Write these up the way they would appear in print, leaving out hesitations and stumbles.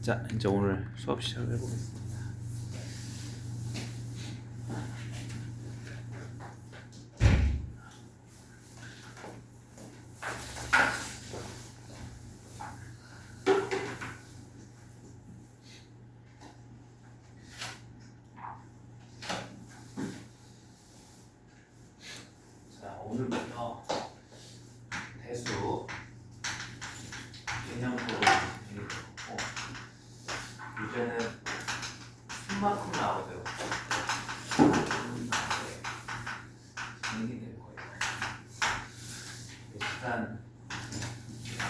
자, 이제 오늘 수업 시작을 해보겠습니다. 자, 오늘부터 대수 개념표를 진행해 보고 유제는 숨만큼 나오도록 진행이 될 거예요. 일단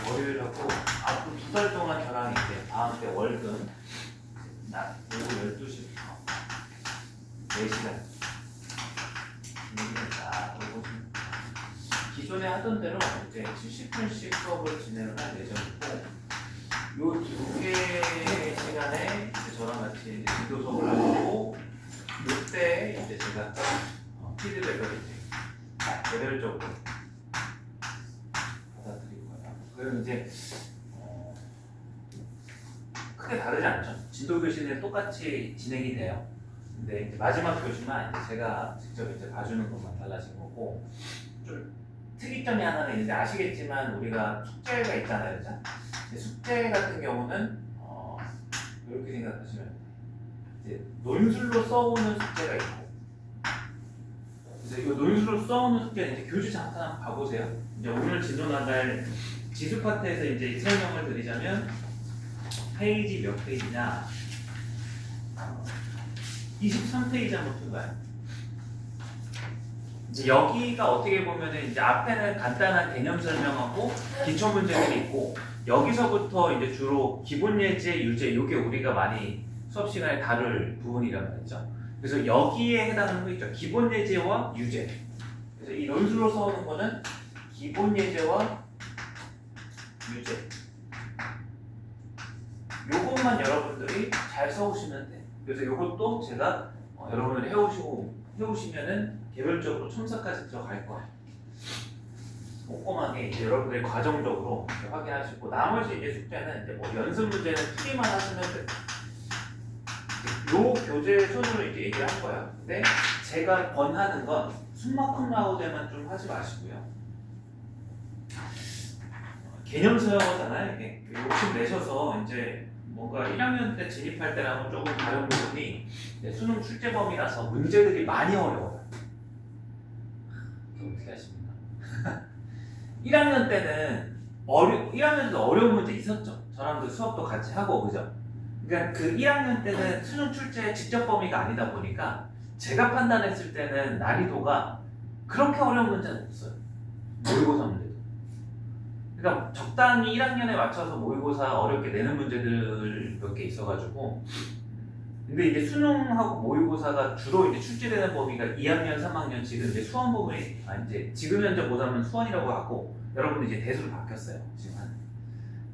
월요일하고 앞으로 2달 동안 저랑 이제 다음 때 월금 낮 오후 12시부터 4시간 진행된다. 그리고 기존에 하던 대로 이제 70분씩 수업을 진행을 할 예정이고 요 두 개의 시간에 이제 저랑 같이 이제 지도 수업을 하고 요때 이제 제가 피드백을 이제 개별적으로 받아들일 거예요. 그럼 이제 크게 다르지 않죠. 진도 교실은 똑같이 진행이 돼요. 근데 이제 마지막 교시만 이제 제가 직접 이제 봐주는 것만 달라진 거고 좀 특이점이 하나는 있는데 아시겠지만 우리가 숙제가 있잖아요, 그죠? 숙제 같은 경우는 이렇게 생각하시면 돼요. 이제 논술로 써오는 숙제가 있고, 이제 이 논술로 써오는 숙제는 이제 교주 잠깐 한번 봐보세요. 이제 오늘 진도 나갈 지수 파트에서 이제 설명을 드리자면 페이지 몇 페이지냐? 23페이지 한번 펴봐요. 이제 여기가 어떻게 보면은 이제 앞에는 간단한 개념 설명하고 기초 문제들이 있고 여기서부터 이제 주로 기본 예제, 유제 이게 우리가 많이 수업 시간에 다룰 부분이란 말이죠. 그래서 여기에 해당하는 거 있죠. 기본 예제와 유제. 그래서 이 논술로 써오는 거는 기본 예제와 유제. 요것만 여러분들이 잘 써오시면 돼. 그래서 요것도 제가 여러분들이 해오시면은 개별적으로 첨삭까지 들어갈 거예요. 꼼꼼하게 이제 여러분들이 과정적으로 확인하시고 나머지 이제 숙제는 이제 뭐 연습 문제는 풀이만 하시면 돼요. 요 교재 손으로 이제 얘기를 할 거예요. 근데 제가 권하는 건 숨만큼 나오대만 좀 하지 마시고요. 개념 서영어잖아요. 이게 욕심 내셔서 이제 뭔가 1학년 때 진입할 때랑은 조금 다른 부분이 수능 출제범위라서 문제들이 많이 어려워요. 어떻게 하십니까? 1학년 때는 1학년도 어려운 문제 있었죠. 저랑도 수업도 같이 하고 그죠? 그러니까 그 1학년 때는 수능 출제 직접 범위가 아니다 보니까 제가 판단했을 때는 난이도가 그렇게 어려운 문제는 없어요. 모의고사 문제도. 그러니까 적당히 1학년에 맞춰서 모의고사 어렵게 내는 문제들 몇 개 있어가지고 근데 이제 수능하고 모의고사가 주로 이제 출제되는 범위가 2학년, 3학년 지금 이제 수원 부분이 이제 지금 현재 보자면 수원이라고 하고 여러분들 이제 대수로 바뀌었어요 지금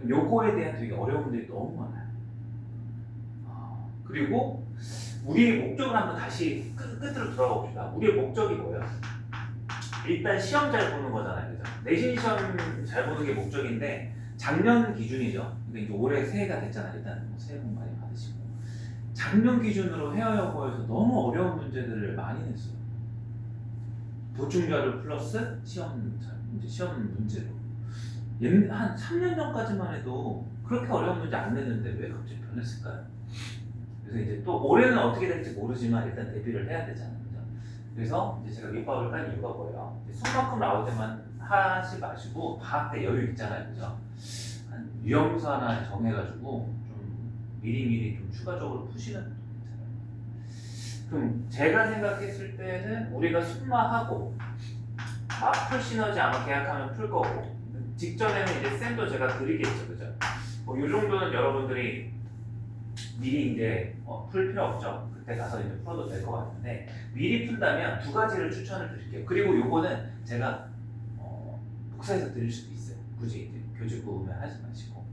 요거에 대한 되게 어려운 분들이 너무 많아요. 그리고 우리의 목적을 한번 다시 끝으로 돌아가 봅시다. 우리의 목적이 뭐예요? 일단 시험 잘 보는 거잖아요, 그죠? 내신 시험 잘 보는 게 목적인데 작년 기준이죠. 근데 이제 올해 새해가 됐잖아요. 일단 새해 복 많이 받으시고. 작년 기준으로 헤어여고에서 너무 어려운 문제들을 많이 냈어요. 보충자료 플러스 시험 문제로. 한 3년 전까지만 해도 그렇게 어려운 문제 안 냈는데 왜 갑자기 변했을까요? 그래서 이제 또 올해는 어떻게 될지 모르지만 일단 대비를 해야 되잖아요. 그죠? 그래서 이제 제가 밑밥을 깐 이유가 뭐예요? 수만큼 나올 때만 하지 마시고 방학 때 여유 있잖아요. 그죠? 한 유형수 하나 정해가지고 미리미리 좀 추가적으로 푸시는 것도 괜찮아요. 그럼 제가 생각했을 때는 우리가 순마하고 풀 시너지 아마 계약하면 풀 거고 직전에는 이제 쌤도 제가 드리겠죠, 그죠? 뭐 이 정도는 여러분들이 미리 이제 풀 필요 없죠. 그때 가서 이제 풀어도 될 것 같은데 미리 푼다면 두 가지를 추천을 드릴게요. 그리고 요거는 제가 복사해서 드릴 수도 있어요. 굳이 이제 교직 구매 하지 마시고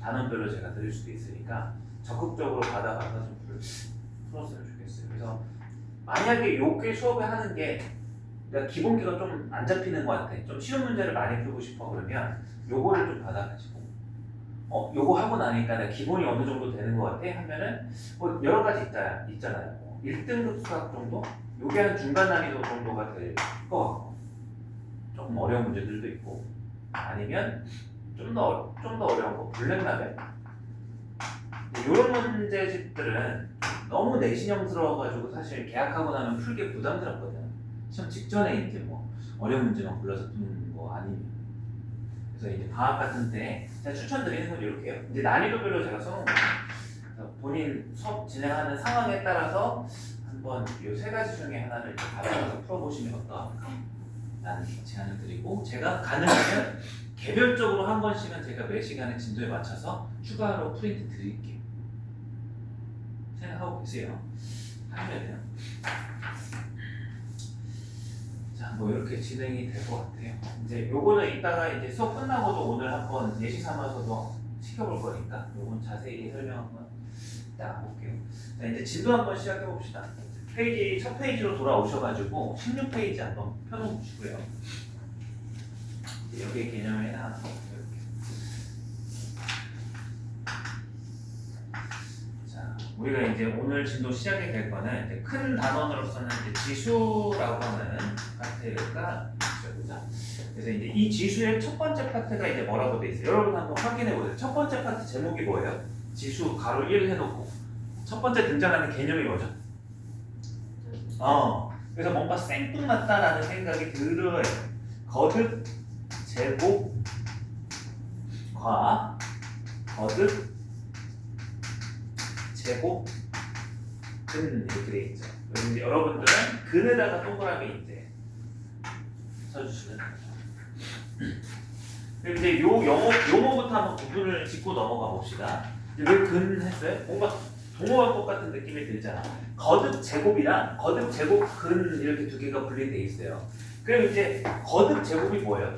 단원별로 제가 드릴 수도 있으니까. 적극적으로 받아가서 좀 풀었으면 좋겠어요. 그래서 만약에 요게 수업을 하는 게 내가 기본기가 좀 안 잡히는 것 같아. 좀 쉬운 문제를 많이 풀고 싶어 그러면 요거를 좀 받아가지고 요거 하고 나니까 내가 기본이 어느 정도 되는 것 같아 하면은 뭐 여러 가지 있잖아요. 1등급 수학 정도? 요게 한 중간 난이도 정도가 될 것 같고 조금 어려운 문제들도 있고 아니면 좀 더 어려운 거 블랙라벨 이런 문제집들은 너무 내신형스러워가지고 사실 계약하고 나면 풀기 부담스럽거든. 시험 직전에 이제 뭐 어려운 문제만 골라서 푸는 거 아니면 그래서 이제 방학 같은 때 제가 추천드리는 건 이렇게요. 이제 난이도별로 제가 써놓은 거예요. 그래서 본인 수업 진행하는 상황에 따라서 한번 이 세 가지 중에 하나를 받아서 풀어보시면 어떨까 라는 제안을 드리고 제가 가능하면 개별적으로 한 번씩은 제가 매 시간의 진도에 맞춰서 추가로 프린트 드릴게요. 생각하고 계세요. 하면은 자, 뭐 이렇게 진행이 될 것 같아요. 이제 요거는 이따가 이제 수업 끝나고도 오늘 한번 예시 삼아서도 시켜볼 거니까 요건 자세히 설명 한번 딱 볼게요. 자, 이제 진도 한번 시작해 봅시다. 페이지 첫 페이지로 돌아오셔가지고 16페이지 한번 펴놓으시고요. 여기에 개념에 하나 이렇게. 자, 우리가 이제 오늘 진도 시작이 될 거는 이제 큰 단원으로서는 이제 지수라고 하는 파트가 있죠. 그래서 이제 이 지수의 첫 번째 파트가 이제 뭐라고 돼 있어요? 여러분 한번 확인해 보세요. 첫 번째 파트 제목이 뭐예요? 지수 가로 1 해놓고 첫 번째 등장하는 개념이 뭐죠? 그래서 뭔가 생뚱맞다라는 생각이 들어요. 거듭 제곱과 거듭 제곱근 이렇게 돼 있죠. 그래서 이제 여러분들은 근에다가 동그라미 이제 써주시면 됩니다. 그럼 이제 요 용어부터 한번 구분을 짓고 넘어가 봅시다. 왜 근 했어요? 뭔가 동어와 똑같은 느낌이 들잖아. 거듭 제곱이랑 거듭 제곱 근 이렇게 두 개가 분리돼 있어요. 그럼 이제 거듭 제곱이 뭐예요?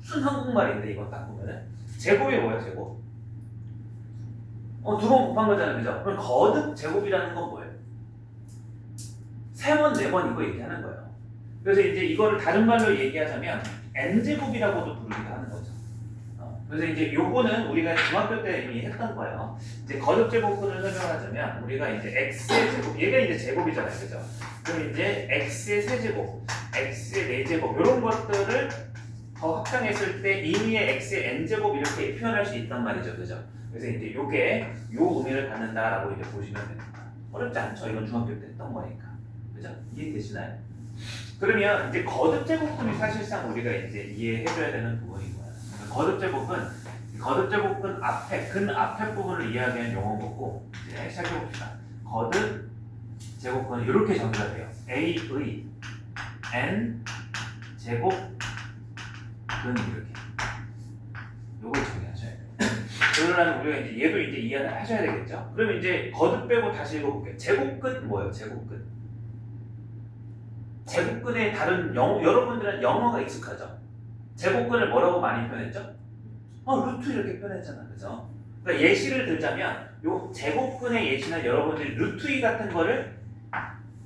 순 한국말인데 이거 딱 보면은 제곱이 뭐예요? 제곱? 두 번 곱한 거잖아요, 그죠? 그럼 거듭 제곱이라는 건 뭐예요? 세 번, 네 번 이거 얘기하는 거예요. 그래서 이제 이거를 다른 말로 얘기하자면 n 제곱이라고도 부르기도 하는 거죠. 그래서 이제 요거는 우리가 중학교 때 이미 했던 거예요. 이제 거듭 제곱근을 설명하자면 우리가 이제 x의 제곱, 얘가 이제 제곱이잖아요, 그죠? 그럼 이제 x의 세제곱, x의 네제곱 이런 것들을 더 확장했을 때 임의의 x의 n제곱 이렇게 표현할 수 있단 말이죠, 그죠? 그래서 이제 요게 요 의미를 갖는다라고 이제 보시면 됩니다. 어렵지 않죠? 이건 중학교 때 했던 거니까, 그죠? 이해되시나요? 그러면 이제 거듭 제곱근이 사실상 우리가 이제 이해해줘야 되는 부분이고요. 거듭 제곱근 앞에 근 앞에 부분을 이해하기 위한 용어고 이제 시작해 봅시다. 거듭 제곱근은 이렇게 정의가 돼요. a의 n 제곱 근 이렇게. 요걸 정의하셔야 돼요. 그러려면 우리가 이제 얘도 이제 이해를 하셔야 되겠죠. 그러면 이제 거듭 빼고 다시 읽어볼게요. 제곱근 뭐예요? 제곱근. 제곱근의 다른 여러분들은 영어가 익숙하죠. 제곱근을 뭐라고 많이 표현했죠? 루트 이렇게 표현했잖아, 그죠? 그러니까 예시를 들자면 요 제곱근의 예시는 여러분들이 루트 2 같은 거를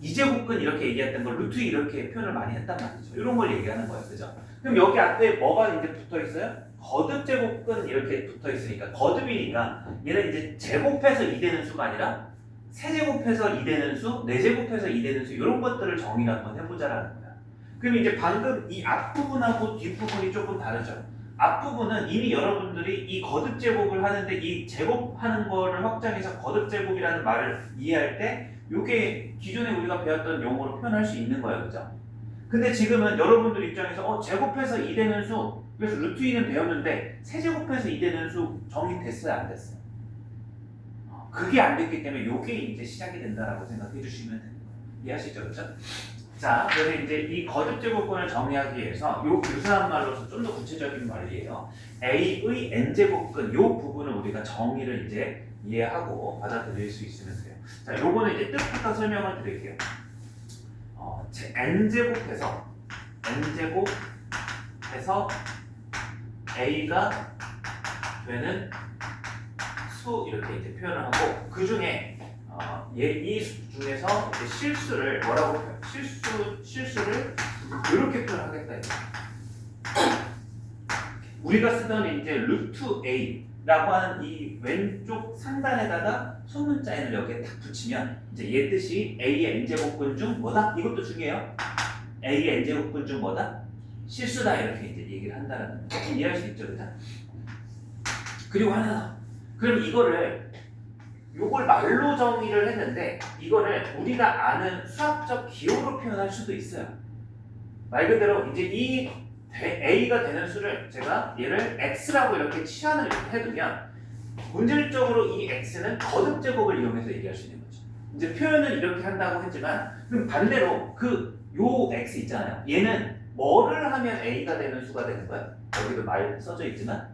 이제곱근 이렇게 얘기했던 걸 루트 2 이렇게 표현을 많이 했단 말이죠. 이런 걸 얘기하는 거예요, 그죠? 그럼 여기 앞에 뭐가 이제 붙어 있어요? 거듭 제곱근 이렇게 붙어 있으니까 거듭이니까 얘는 이제 제곱해서 2 되는 수가 아니라 세제곱해서 2 되는 수, 네제곱해서 2 되는 수 이런 것들을 정의를 한번 해보자라는 거야. 그럼 이제 방금 이 앞부분하고 뒷부분이 조금 다르죠. 앞부분은 이미 여러분들이 이 거듭 제곱을 하는데 이 제곱하는 거를 확장해서 거듭 제곱이라는 말을 이해할 때 이게 기존에 우리가 배웠던 용어로 표현할 수 있는 거예요, 그죠? 근데 지금은 여러분들 입장에서 제곱해서 2 되는 수, 그래서 루트 2는 배웠는데 세제곱해서 2 되는 수 정의됐어요, 안 됐어요? 그게 안 됐기 때문에 이게 이제 시작이 된다라고 생각해 주시면 되는 거예요. 이해하시죠, 그죠? 자, 그래서 이제 이 거듭 제곱근을 정의하기 위해서 요 유사한 말로서 좀 더 구체적인 말이에요. A의 n제곱근 요 부분을 우리가 정의를 이제 이해하고 받아들일 수 있으면 돼요. 자, 요거는 이제 뜻부터 설명을 드릴게요. n제곱해서 A가 되는 수 이렇게 이제 표현을 하고 그 중에 이 중에서 이제 실수를 뭐라고 실수를 이렇게 표현하겠다. 우리가 쓰던 이제 루트 A 라고 하는 이 왼쪽 상단에다가 소문자인을 여기에 딱 붙이면 이제 얘 뜻이 A의 n제곱근 중 뭐다? 이것도 중요해요. A의 n제곱근 중 뭐다? 실수다 이렇게 이제 얘기를 한다는 거. 이해할 수 있죠, 그죠? 그리고 하나 더. 그럼 요걸 말로 정의를 했는데 이거를 우리가 아는 수학적 기호로 표현할 수도 있어요. 말 그대로 이제 이 A가 되는 수를 제가 얘를 X라고 이렇게 치환을 이렇게 해두면 본질적으로 이 X는 거듭제곱을 이용해서 얘기할 수 있는 거죠. 이제 표현을 이렇게 한다고 했지만 그럼 반대로 요 X 있잖아요. 얘는 뭐를 하면 A가 되는 수가 되는 거야? 여기도 말 써져 있지만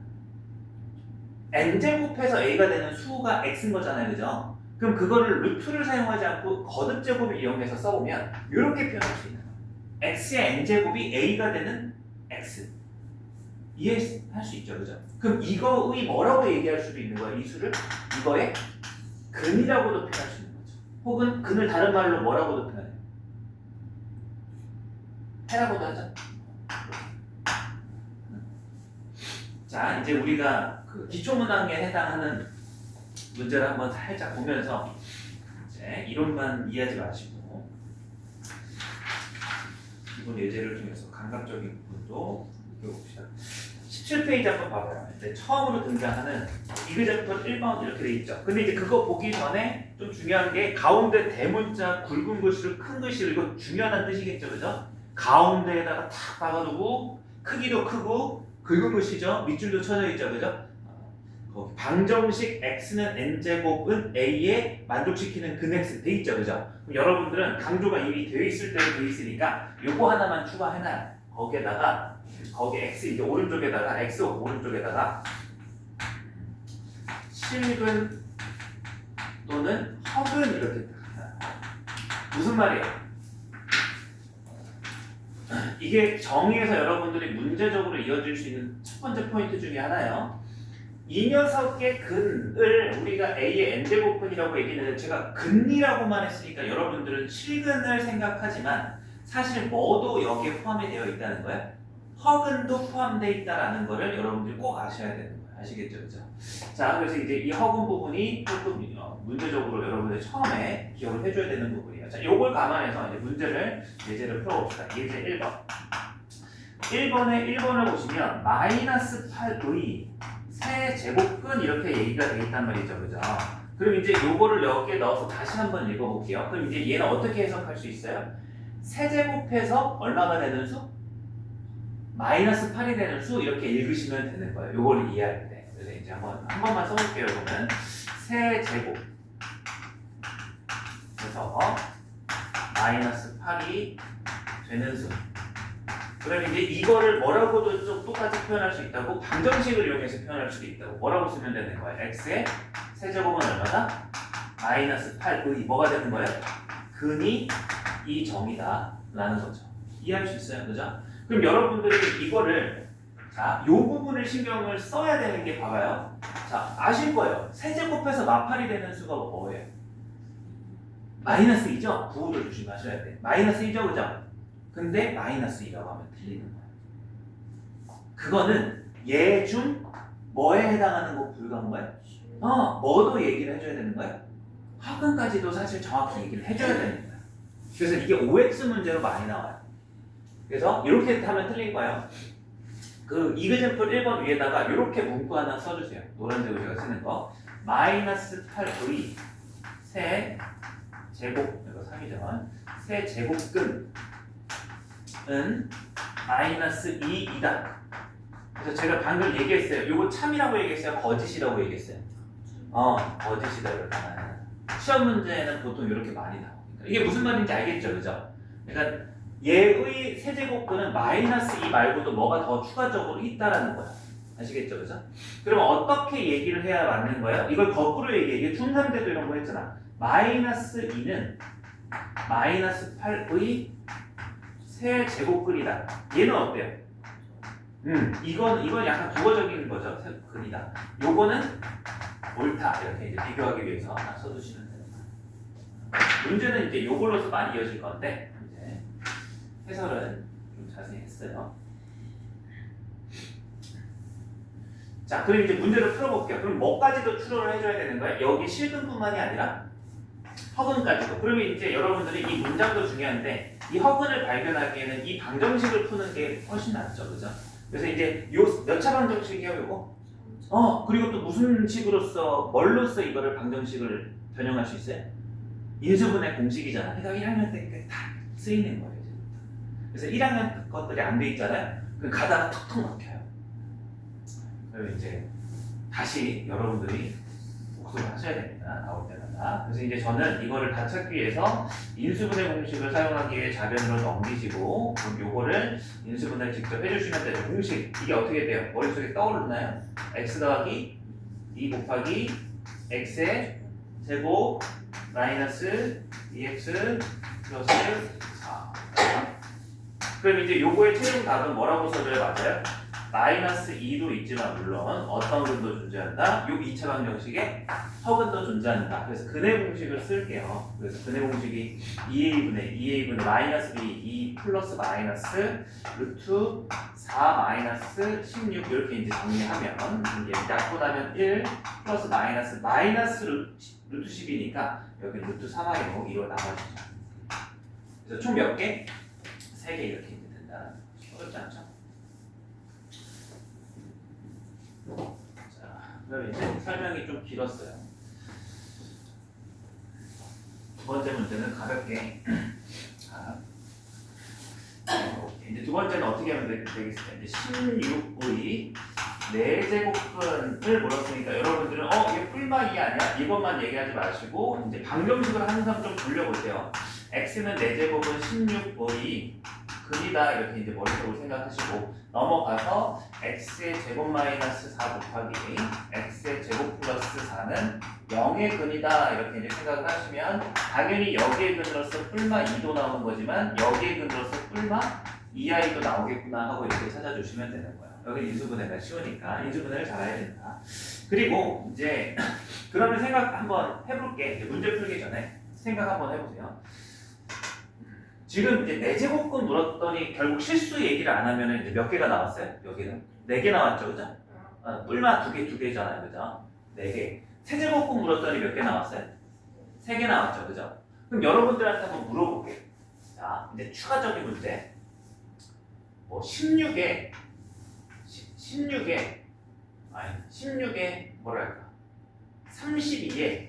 n제곱해서 A가 되는 수가 X인 거잖아요. 그죠? 그럼 그거를 루트를 사용하지 않고 거듭제곱을 이용해서 써보면 이렇게 표현할 수 있는 거예요. X의 n제곱이 A가 되는 X. 이해할 수 있죠. 그죠? 그럼 이거의 뭐라고 얘기할 수도 있는 거예요. 이 수를 이거의 근이라고도 표현할 수 있는 거죠. 혹은 근을 다른 말로 뭐라고도 표현해요. 해라고도 하죠. 자, 이제 우리가 그 기초문항에 해당하는 문제를 한번 살짝 보면서 이제 이론만 이해하지 마시고 기본 예제를 통해서 감각적인 부분도 느껴봅시다. 17페이지 한번 봐봐요. 이제 처음으로 등장하는 이그제플 1번 이렇게 돼 있죠. 근데 이제 그거 보기 전에 좀 중요한 게 가운데 대문자 굵은 글씨로 큰 글씨로 이거 중요한 뜻이겠죠, 그죠? 가운데에다가 탁 박아두고 크기도 크고 굵은 글씨죠. 밑줄도 쳐져 있죠, 그죠? 거기 방정식 x는 n제곱은 a에 만족시키는 근 x 돼 있죠, 그죠? 그럼 여러분들은 강조가 이미 되어 있을 때로 되어 있으니까 요거 하나만 추가해놔요. 거기에다가 거기 x 이제 오른쪽에다가 x 오른쪽에다가 실근 또는 허근 이렇게 무슨 말이에요? 이게 정의에서 여러분들이 문제적으로 이어질 수 있는 첫 번째 포인트 중에 하나예요. 이 녀석의 근을 우리가 A의 n제곱근이라고 얘기했는데 제가 근이라고만 했으니까 여러분들은 실근을 생각하지만 사실 뭐도 여기에 포함이 되어 있다는 거예요. 허근도 포함되어 있다는 거를 여러분들이 꼭 아셔야 되는 거예요. 아시겠죠? 그죠? 자, 그래서 이제 이 허근 부분이 조금 문제적으로 여러분들 처음에 기억을 해줘야 되는 부분이에요. 자, 요걸 감안해서 이제 예제를 풀어봅시다. 예제 1번. 1번을 보시면 마이너스 8의 세제곱근 이렇게 얘기가 되어 있단 말이죠. 그죠? 그럼 이제 요거를 여기에 넣어서 다시 한번 읽어볼게요. 그럼 이제 얘는 어떻게 해석할 수 있어요? 세제곱해서 얼마가 되는 수? 마이너스 8이 되는 수 이렇게 읽으시면 되는 거예요. 요거를 이해할 때. 그래서 이제 한 번만 써볼게요. 그러면 세제곱 그래서 마이너스 8이 되는 수. 그럼 이제 이거를 뭐라고도 좀 똑같이 표현할 수 있다고 방정식을 이용해서 표현할 수도 있다고 뭐라고 쓰면 되는 거예요? x의 세제곱은 얼마다? 마이너스 8의 뭐가 되는 거예요? 근이 이 정이다 라는 거죠. 이해할 수 있어요? 그죠? 그럼 여러분들이 이거를 자, 요 부분을 신경을 써야 되는 게 봐봐요. 자, 아실 거예요. 세제곱해서 마팔이 되는 수가 뭐예요? 마이너스 2죠? 부호도 조심하셔야 돼. 마이너스 2죠? 그죠? 근데 마이너스 2라고 하면 틀리는 거예요. 그거는 얘 중 뭐에 해당하는 거 불가한 거예요? 뭐도 얘기를 해줘야 되는 거예요? 허근까지도 사실 정확히 얘기를 해줘야 되는 거예요. 그래서 이게 OX 문제로 많이 나와요. 그래서 이렇게 하면 틀린 거예요. 그 이그젠플 1번 위에다가 이렇게 문구 하나 써주세요. 노란색으로 제가 쓰는 거. 마이너스 8의 세 제곱, 이거 3이죠. 세 제곱근은 마이너스 2이다. 그래서 제가 방금 얘기했어요. 이거 참이라고 얘기했어요? 거짓이라고 얘기했어요? 거짓이다 이렇게 나와요. 시험 문제는 보통 이렇게 많이 나옵니다. 이게 무슨 말인지 알겠죠? 그죠? 그러니까 얘의 세제곱근은 마이너스 2 말고도 뭐가 더 추가적으로 있다라는 거야. 아시겠죠? 그죠? 그럼 어떻게 얘기를 해야 맞는 거예요? 이걸 거꾸로 얘기해. 이게 중3 때도 이런 거 했잖아. 마이너스 2는 마이너스 8의 세제곱근이다. 얘는 어때요? 이건 약간 국어적인 거죠. 근이다. 요거는 옳다. 이렇게 이제 비교하기 위해서 하나 써두시면 됩니다. 문제는 이제 요걸로서 많이 이어질 건데 이제 해설은 좀 자세히 했어요. 자, 그럼 이제 문제를 풀어볼게요. 그럼 뭐까지도 추론을 해줘야 되는 거예요? 여기 실근뿐만이 아니라 허근까지도. 그러면 이제 여러분들이 이 문장도 중요한데 이 허근을 발견하기에는 이 방정식을 푸는 게 훨씬 낫죠, 그죠? 그래서 이제 요 몇 차 방정식이에요, 요거? 그리고 또 무슨 식으로서 뭘로써 이거를 방정식을 변형할 수 있어요? 인수분해 공식이잖아. 그러니까 1학년 때 다 쓰이는 거예요, 이제. 그래서 1학년 것들이 안 돼 있잖아요. 그 가다가 턱턱 막혀요. 그리고 이제 다시 여러분들이 복습을 하셔야 됩니다. 나올 때마다. 그래서 이제 저는 이거를 다 찾기 위해서 인수분해 공식을 사용하기 위해 자변으로 넘기시고 그럼 요거를 인수분해 직접 해주시면 되죠. 공식 이게 어떻게 돼요? 머릿속에 떠오르나요? x 더하기 2 곱하기 x의 제곱 마이너스 2x 플러스 4. 그럼 이제 요거의 최종 답은 뭐라고 써줘야 맞아요? 마이너스 2도 있지만 물론 어떤 근도 존재한다? 요 2차 방정식에 허근도 존재한다. 그래서 근해 공식을 쓸게요. 그래서 근해 공식이 2a분의 마이너스 b 2 플러스 마이너스 루트 4 마이너스 16 이렇게 이제 정리하면 이게 약분하면 1 플러스 마이너스 루트 10이니까 여기 루트 3하고 2로 나눠지죠. 그래서 총 몇 개? 3개 이렇게 이제 된다. 어렵지 않죠? 자, 그럼 이제 설명이 좀 길었어요. 두 번째 문제는 가볍게. 이제 두 번째는 어떻게 하면 되겠습니까? 이제 16의 4제곱근을 물었으니까 여러분들은 이게 뿔마2 아니야? 이것만 얘기하지 마시고 이제 방정식을 항상 좀 돌려보세요. x는 4제곱은 16의 근이다 이렇게 이제 머릿속으로 생각하시고 넘어가서 x의 제곱 마이너스 4 곱하기 x의 제곱 플러스 4는 0의 근이다 이렇게 이제 생각을 하시면 당연히 여기의 근으로서 뿔마 2도 나오는 거지만 여기의 근으로서 뿔마 2i도 나오겠구나 하고 이렇게 찾아주시면 되는 거예요. 여기 인수분해가 쉬우니까 인수분해를 잘해야 된다. 그리고 이제 그러면 생각 한번 해볼게. 문제 풀기 전에 생각 한번 해보세요. 지금 이제 4제곱근 물었더니 결국 실수 얘기를 안 하면 이제 몇 개가 나왔어요? 여기는 4개 나왔죠, 그죠? 뿔마 2개잖아요, 그죠? 4개. 세제곱근 물었더니 몇 개 나왔어요? 3개 나왔죠, 그죠? 그럼 여러분들한테 한번 물어볼게요. 자, 이제 추가적인 문제. 16에 뭐랄까 32에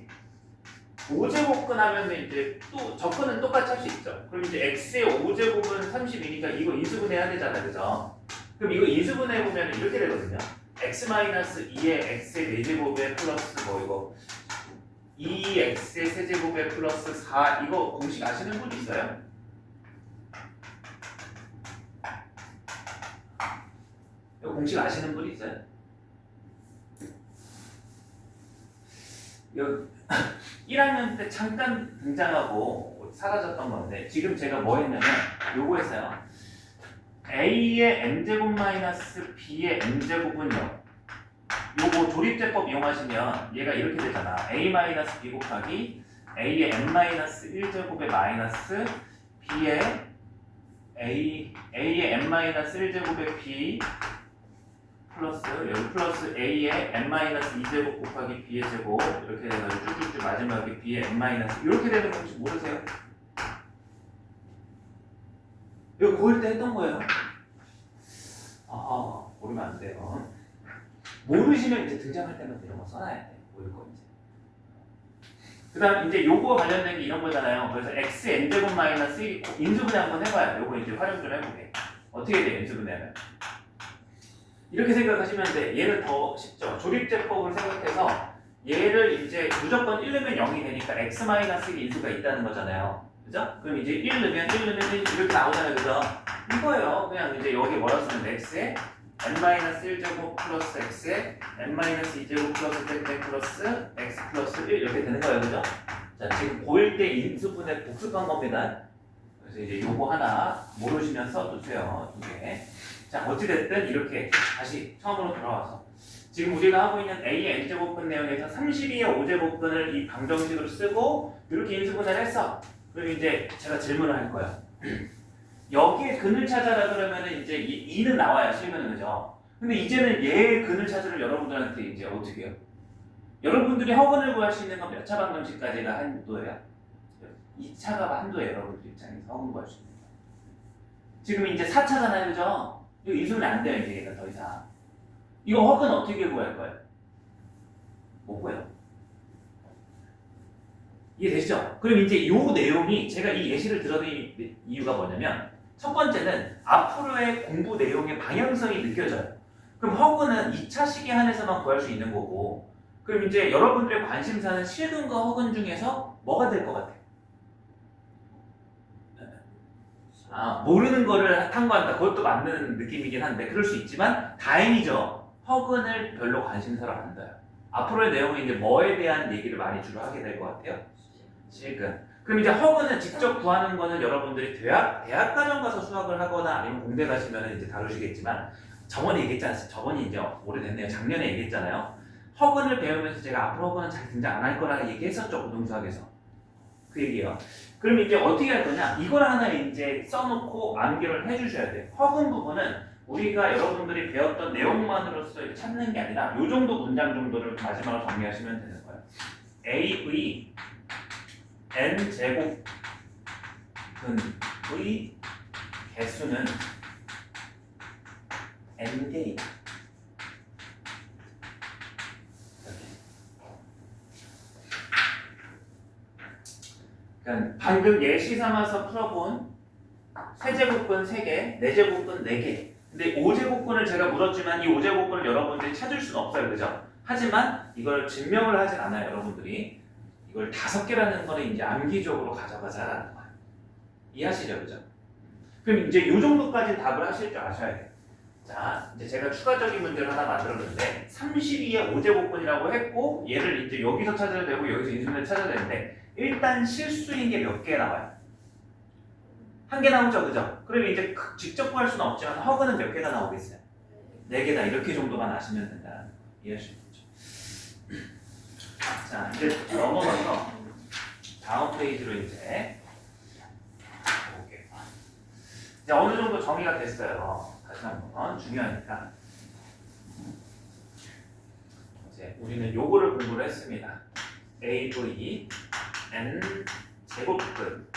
5제곱근 하면 이제 또 접근은 똑같이 할 수 있죠. 그럼 이제 x의 5제곱은 32니까 이거 인수분해 해야 되잖아요, 그죠? 그럼 이거 인수분해 보면 이렇게 되거든요. x-2의 x의 4제곱에 플러스 이거 2x의 세제곱에 플러스 4 이거 공식 아시는 분 있어요? 이거 공식 아시는 분 있어요? 여기 1학년 때 잠깐 등장하고 사라졌던 건데 지금 제가 뭐 했냐면 요거 했어요. a의 m제곱 마이너스 b의 m제곱은 0. 요거 조립제법 이용하시면 얘가 이렇게 되잖아. a 마이너스 b 곱하기 a의 m 마이너스 1제곱의 마이너스 b의 a의 m 마이너스 1제곱의 b 플러스 여기 플러스 a의 n-2제곱 곱하기 b의 제곱 이렇게 돼가지고 쭉쭉쭉 마지막에 b의 n- 이렇게 되는 거 혹시 모르세요? 이거 고1 때 했던 거예요. 모르면 안 돼요. 모르시면 이제 등장할 때마다 이런 거 써놔야 돼. 모를 거 이제. 그 다음 이제 요거 관련된 게 이런 거잖아요. 그래서 x n제곱 마이너스 1 인수분해 한번 해봐요. 요거 이제 활용 좀 해보게. 어떻게 돼 인수분해는? 이렇게 생각하시면 돼. 얘는 더 쉽죠. 조립제법을 생각해서 얘를 이제 무조건 1 넣으면 0이 되니까 x-1 인수가 있다는 거잖아요. 그죠? 그럼 이제 1 넣으면 1 이렇게 나오잖아요. 그죠? 이거예요. 그냥 이제 여기 뭐라 쓰면 x에 n-1제곱 플러스 x에 n-2제곱 플러스 땡땡 플러스 x 플러스 1 이렇게 되는 거예요. 그죠? 자, 지금 고1 때 인수분해 복습한 겁니다. 그래서 이제 요거 하나 모르시면 써두세요. 2개. 자, 어찌됐든 이렇게 다시 처음으로 돌아와서 지금 우리가 하고 있는 A의 n제곱근 내용에서 32의 5제곱근을 이 방정식으로 쓰고 이렇게 인수분해를 했어. 그럼 이제 제가 질문을 할 거야. 여기에 근을 찾아라 그러면은 이제 2는 나와요. 실근은 그죠? 근데 이제는 얘의 근을 찾으러 여러분들한테 이제 어떻게 해요? 여러분들이 허근을 구할 수 있는 건 몇 차 방정식까지가 한도예요? 2차가 한도예요. 여러분들 입장에서 허근 구할 수 있는 거. 지금 이제 4차잖아요. 그죠? 이거 인수분해 안 돼요. 이제 얘가 더 이상. 이거 허근 어떻게 구할 거예요? 못 구해요. 이해되시죠? 그럼 이제 이 내용이 제가 이 예시를 들어드린 이유가 뭐냐면 첫 번째는 앞으로의 공부 내용의 방향성이 느껴져요. 그럼 허근은 2차 시기에 한해서만 구할 수 있는 거고 그럼 이제 여러분들의 관심사는 실근과 허근 중에서 뭐가 될 것 같아요? 모르는 거를 탐구한다. 그것도 맞는 느낌이긴 한데 그럴 수 있지만 다행이죠. 허근을 별로 관심사로 안 둬요. 앞으로의 내용은 이제 뭐에 대한 얘기를 많이 주로 하게 될 것 같아요? 실근. 그럼 이제 허근은 직접 구하는 거는 여러분들이 대학가정 가서 수학을 하거나 아니면 공대 가시면 이제 다루시겠지만 저번에 얘기했지 않습니까? 저번이 이제 오래됐네요. 작년에 얘기했잖아요. 허근을 배우면서 제가 앞으로 허근은 잘 등장 안 할 거라 얘기했었죠. 고등수학에서. 그 얘기예요. 그럼 이제 어떻게 할 거냐? 이걸 하나 이제 써놓고 암기를 해주셔야 돼요. 허근 부분은 우리가 여러분들이 배웠던 내용만으로서 찾는 게 아니라 이 정도 문장 정도를 마지막으로 정리하시면 되는 거예요. A의 n제곱 근의 개수는 n개이다. 그러니까 방금 예시 삼아서 풀어본 세제곱근 3개, 네제곱근 4개. 근데 5제곱근을 제가 물었지만 이 5제곱근을 여러분들이 찾을 수는 없어요. 그죠? 하지만 이걸 증명을 하진 않아요. 여러분들이. 이걸 5개라는 거는 이제 암기적으로 가져가자라는 거예요. 이해하시죠? 그죠? 그럼 이제 이 정도까지 답을 하실 줄 아셔야 돼요. 자, 이제 제가 추가적인 문제를 하나 만들었는데 32의 5제곱근이라고 했고 얘를 이제 여기서 찾아야 되고 여기서 인수분해를 찾아야 되는데 일단 실수인 게 몇 개 나와요? 1개 나오죠, 그죠? 그러면 이제 직접 구할 수는 없지만 허근은 몇 개가 나오겠어요? 4개다 이렇게 정도만 아시면 된다. 이해하시죠? 자, 이제 넘어가서 다음 페이지로 이제 볼게요. 이제 어느 정도 정리가 됐어요. 다시 한번 중요하니까. 이제 우리는 요거를 공부를 했습니다. AV N 제곱근.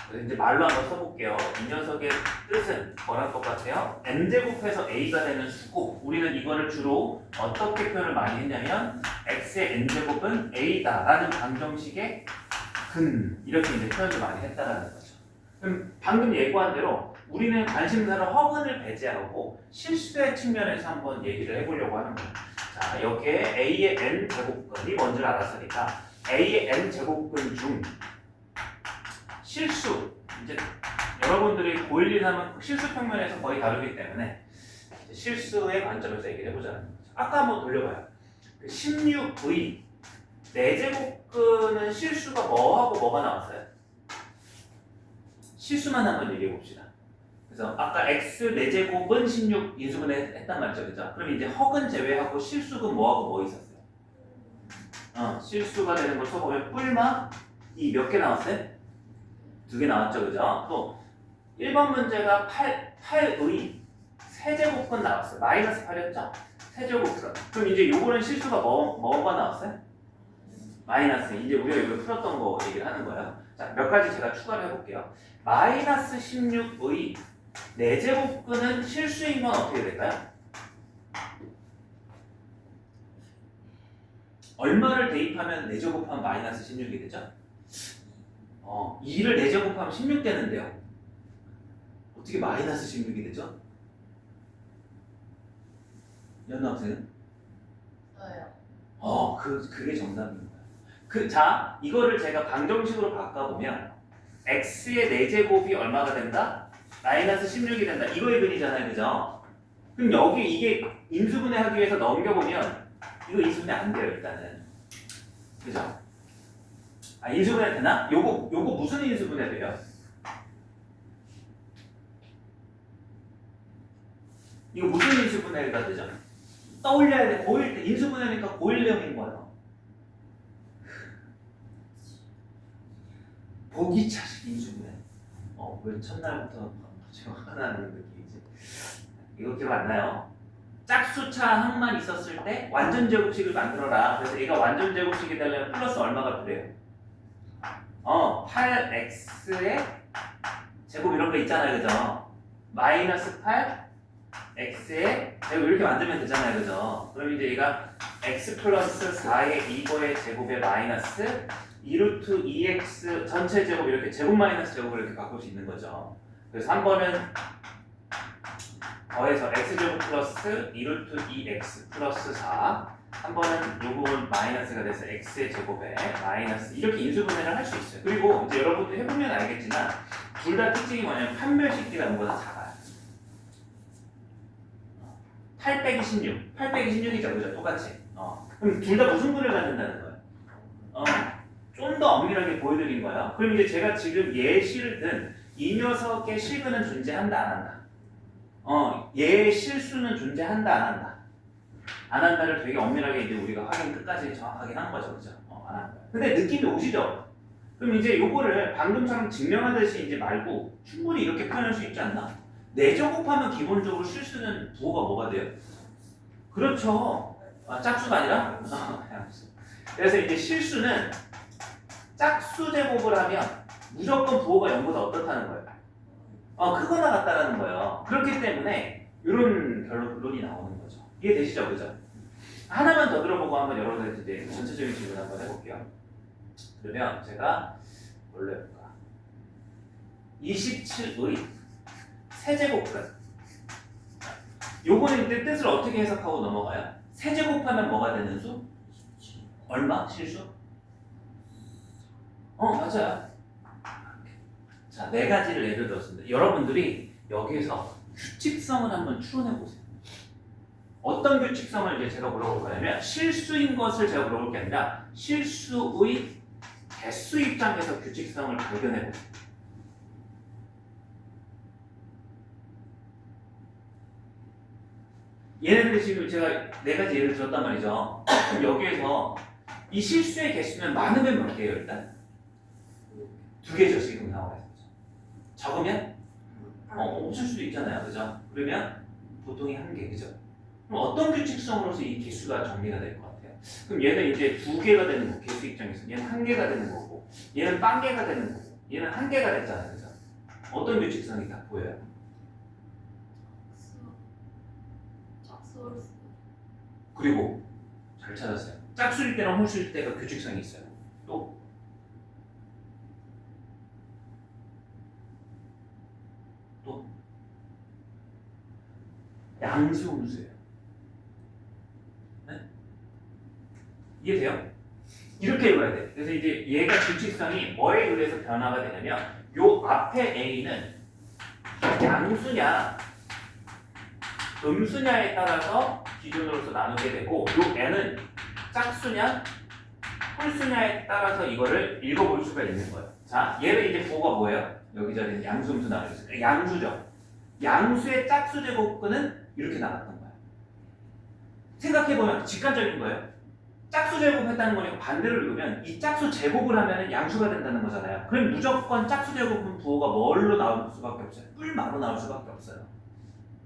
그래서 이제 말로 한번 써볼게요. 이 녀석의 뜻은 뭐랑 똑같아요? n제곱해서 a가 되는 수고. 우리는 이거를 주로 어떻게 표현을 많이 했냐면 x의 n제곱은 a다 라는 방정식의 근 이렇게 이제 표현을 많이 했다라는 거죠. 그럼 방금 예고한 대로 우리는 관심사를 허근을 배제하고 실수의 측면에서 한번 얘기를 해보려고 하는 거예요. 자, 여기에 a의 n제곱근이 뭔지를 알았으니까 a의 n제곱근 중 실수, 이제 여러분들이 고1, 2, 3은 실수 평면에서 거의 다르기 때문에 실수의 관점에서 얘기를 해보자는 거죠. 아까 한번 돌려봐요. 16V 4제곱근은 실수가 뭐하고 뭐가 나왔어요? 실수만 한번 얘기해 봅시다. 그래서 아까 x 4제곱은 16 인수분해 했단 말이죠. 그죠? 그럼 이제 허근 제외하고 실수는 뭐하고 뭐 있었어요? 실수가 되는 걸 써보면 뿔마 이 몇 개 나왔어요? 2개 나왔죠, 그죠? 또 1번 문제가 8의 세제곱근 나왔어요. 마이너스 8이었죠? 세제곱근. 그럼 이제 요거는 실수가 뭐가 나왔어요? 마이너스. 이제 우리가 이거 풀었던 거 얘기를 하는 거예요. 자, 몇 가지 제가 추가를 해볼게요. 마이너스 16의 4제곱근은 실수인 건 어떻게 될까요? 얼마를 대입하면 4제곱하면 마이너스 16이 되죠? 2를 4제곱하면 16 되는데요. 어떻게 마이너스 16이 되죠? 연합생은? 저요. 그게 정답입니다. 자, 이거를 제가 방정식으로 바꿔보면 x의 4제곱이 얼마가 된다? 마이너스 16이 된다. 이거의 근이잖아요. 그죠? 그럼 여기 이게 인수분해하기 위해서 넘겨보면 이거 인수분해 안 돼요. 일단은. 그죠? 인수분해 되나? 요거 무슨 인수분해 돼요? 이거 무슨 인수분해가 되죠? 떠올려야 돼. 고1 때 인수분해니까 고1 내용인 거예요. 보기 차식 인수분해. 왜 첫날부터 제가 화나는 느낌이지? 이거 기억 안 나요? 짝수차 항만 있었을 때 완전 제곱식을 만들어라. 그래서 얘가 완전 제곱식이 되려면 플러스 얼마가 필요해요? 8x의 제곱 이런 거 있잖아요, 그죠? 마이너스 8x의 제곱 이렇게 만들면 되잖아요, 그죠? 그럼 이제 얘가 x 플러스 4의 이거의 제곱에 마이너스 2루트 2x 전체 제곱 이렇게 제곱 마이너스 제곱을 이렇게 바꿀 수 있는 거죠. 그래서 한 번은 더해서 x제곱 플러스 2루트 2x 플러스 4 한 번은 요 부분 마이너스가 돼서 x의 제곱에 마이너스 이렇게 인수분해를 할 수 있어요. 그리고 이제 여러분들 해보면 알겠지만 둘 다 특징이 뭐냐면 판별식기가 이거보다 작아요. 8 빼기 16, 8 빼기 16이죠, 그죠? 똑같이. 그럼 둘 다 무슨 분을 갖는다는 거예요? 좀 더 엄밀하게 보여드린 거예요. 그럼 이제 제가 지금 예시를 든 이 녀석의 실근은 존재한다, 안 한다? 얘의 실수는 존재한다, 안 한다? 안 한다를 되게 엄밀하게 이제 우리가 확인 끝까지 정확하게 한 거죠, 그죠? 안 한다. 근데 느낌이 오시죠? 그럼 이제 요거를 방금처럼 증명하듯이 이제 말고 충분히 이렇게 표현할 수 있지 않나? 4조 곱하면 기본적으로 실수는 부호가 뭐가 돼요? 그렇죠. 짝수가 아니라? 그래서 이제 실수는 짝수 제곱을 하면 무조건 부호가 0보다 어떻다는 거예요? 크거나 같다라는 거예요. 그렇기 때문에 이런 결론이 나오는 거죠. 이해되시죠? 그죠? 하나만 더 들어보고 한번 여러분들 이제 전체적인 질문 한번 해볼게요. 그러면 제가 뭘로 해볼까? 27의 세제곱근. 요거는 이제 뜻을 어떻게 해석하고 넘어가요? 세제곱하면 뭐가 되는 수? 얼마? 실수? 맞아요. 자, 4가지를 예를 들었습니다. 여러분들이 여기에서 규칙성을 한번 추론해 보세요. 어떤 규칙성을 이제 제가 물어볼 거냐면 실수인 것을 제가 물어볼 게 아니라 실수의 개수 입장에서 규칙성을 발견해 보세요. 얘네들이 지금 제가 4가지 예를 들었단 말이죠. 그럼 여기에서 이 실수의 개수는 많으면 몇 개예요, 일단? 2개죠, 지금 나와있어요. 적으면? 없을 수도 있잖아요, 그죠? 그러면 보통이 1개, 그죠? 그럼 어떤 규칙성으로서 이 개수가 정리가 될 것 같아요? 그럼 얘는 이제 2개가 되는 거고, 개수 입장에서 얘는 1개가 되는 거고, 얘는 빵개가 되는 거고, 얘는 1개가 됐잖아요, 그죠? 어떤 규칙성이 다 보여요? 그리고 잘 찾았어요. 짝수일 때랑 홀수일 때가 규칙성이 있어요. 또 양수, 음수예요. 네? 이해돼요? 이렇게 읽어야 돼. 그래서 이제 얘가 규칙성이 뭐에 의해서 변화가 되냐면 요 앞에 A는 양수냐 음수냐에 따라서 기준으로서 나누게 되고 요 N은 짝수냐 홀수냐에 따라서 이거를 읽어볼 수가 있는 거예요. 자, 얘는 이제 부호가 뭐예요? 여기저기 양수, 음수 나눠있어요. 양수죠. 양수의 짝수 제곱근은 이렇게 나갔던 거예요. 생각해보면 직관적인 거예요. 짝수 제곱했다는 거니까 반대로 읽으면 이 짝수 제곱을 하면 양수가 된다는 거잖아요. 그럼 무조건 짝수 제곱은 부호가 뭘로 나올 수밖에 없어요? 뿔마로 나올 수밖에 없어요.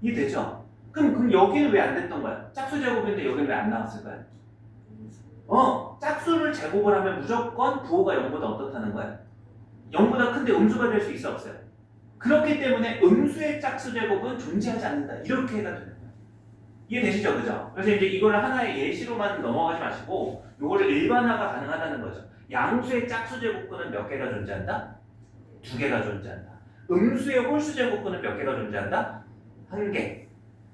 이해되죠? 그럼 여기는 왜 안 됐던 거야? 짝수 제곱인데 여기는 왜 안 나왔을까요? 짝수를 제곱을 하면 무조건 부호가 0보다 어떻다는 거야? 0보다 큰데 음수가 될 수 있어 없어요? 그렇기 때문에 음수의 짝수 제곱은 존재하지 않는다. 이렇게 해가 되는 거예요. 이해되시죠? 그죠? 그래서 이제 이거를 하나의 예시로만 넘어가지 마시고 이거를 일반화가 가능하다는 거죠. 양수의 짝수 제곱근은 몇 개가 존재한다? 2개가 존재한다. 음수의 홀수 제곱근은 몇 개가 존재한다? 1개.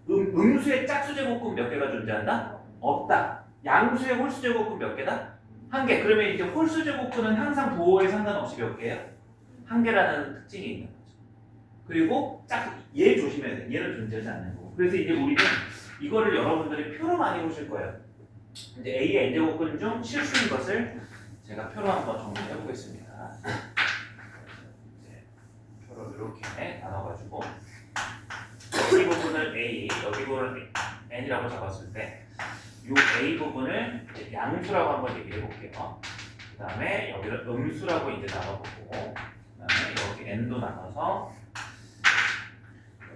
음수의 짝수 제곱근 몇 개가 존재한다? 없다. 양수의 홀수 제곱근 몇 개다? 1개. 그러면 이제 홀수 제곱근은 항상 부호에 상관없이 몇 개예요? 1개라는 특징이 있는 거죠. 그리고 얘 조심해야 돼. 얘는 존재하지 않는 거고. 그래서 이제 우리는 이거를 여러분들이 표로 많이 보실 거예요. 이제 A의 n제곱근 중 실수인 것을 제가 표로 한번 정리해 보겠습니다. 표를 이렇게 나눠가지고 여기 부분을 A, 여기 부분을 N이라고 잡았을 때 이 A 부분을 이제 양수라고 한번 얘기해 볼게요. 그 다음에 여기를 음수라고 이제 나눠보고 그 다음에 여기 N도 나눠서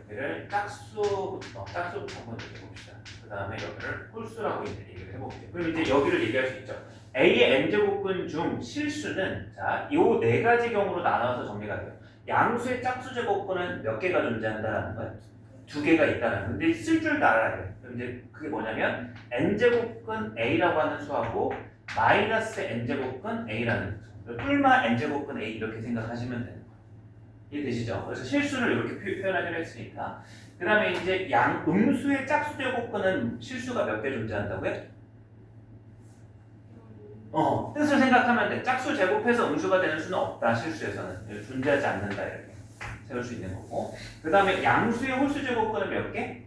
여기를 짝수부터 한번 얘기해 봅시다. 그 다음에 여기를 홀수라고 이제 얘기를 해볼게요. 그럼 이제 여기를 얘기할 수 있죠. A의 n제곱근 중 실수는 자, 요 네 가지 경우로 나눠서 정리가 돼요. 양수의 짝수 제곱근은 몇 개가 존재한다는 거예요? 두 개가 있다는 거예요. 근데 쓸 줄 다 알아야 돼요. 그럼 이제 그게 뭐냐면 n제곱근 A라고 하는 수하고 마이너스 n제곱근 A라는 수. 뿔마 n제곱근 A 이렇게 생각하시면 되는 거예요. 이해되시죠? 그래서 실수를 이렇게 표현하기로 했으니까. 그 다음에 이제 음수의 짝수 제곱근은 실수가 몇 개 존재한다고요? 뜻을 생각하면 돼. 짝수 제곱해서 음수가 되는 수는 없다. 실수에서는 존재하지 않는다 이렇게 세울 수 있는 거고. 그 다음에 양수의 홀수 제곱근은 몇 개?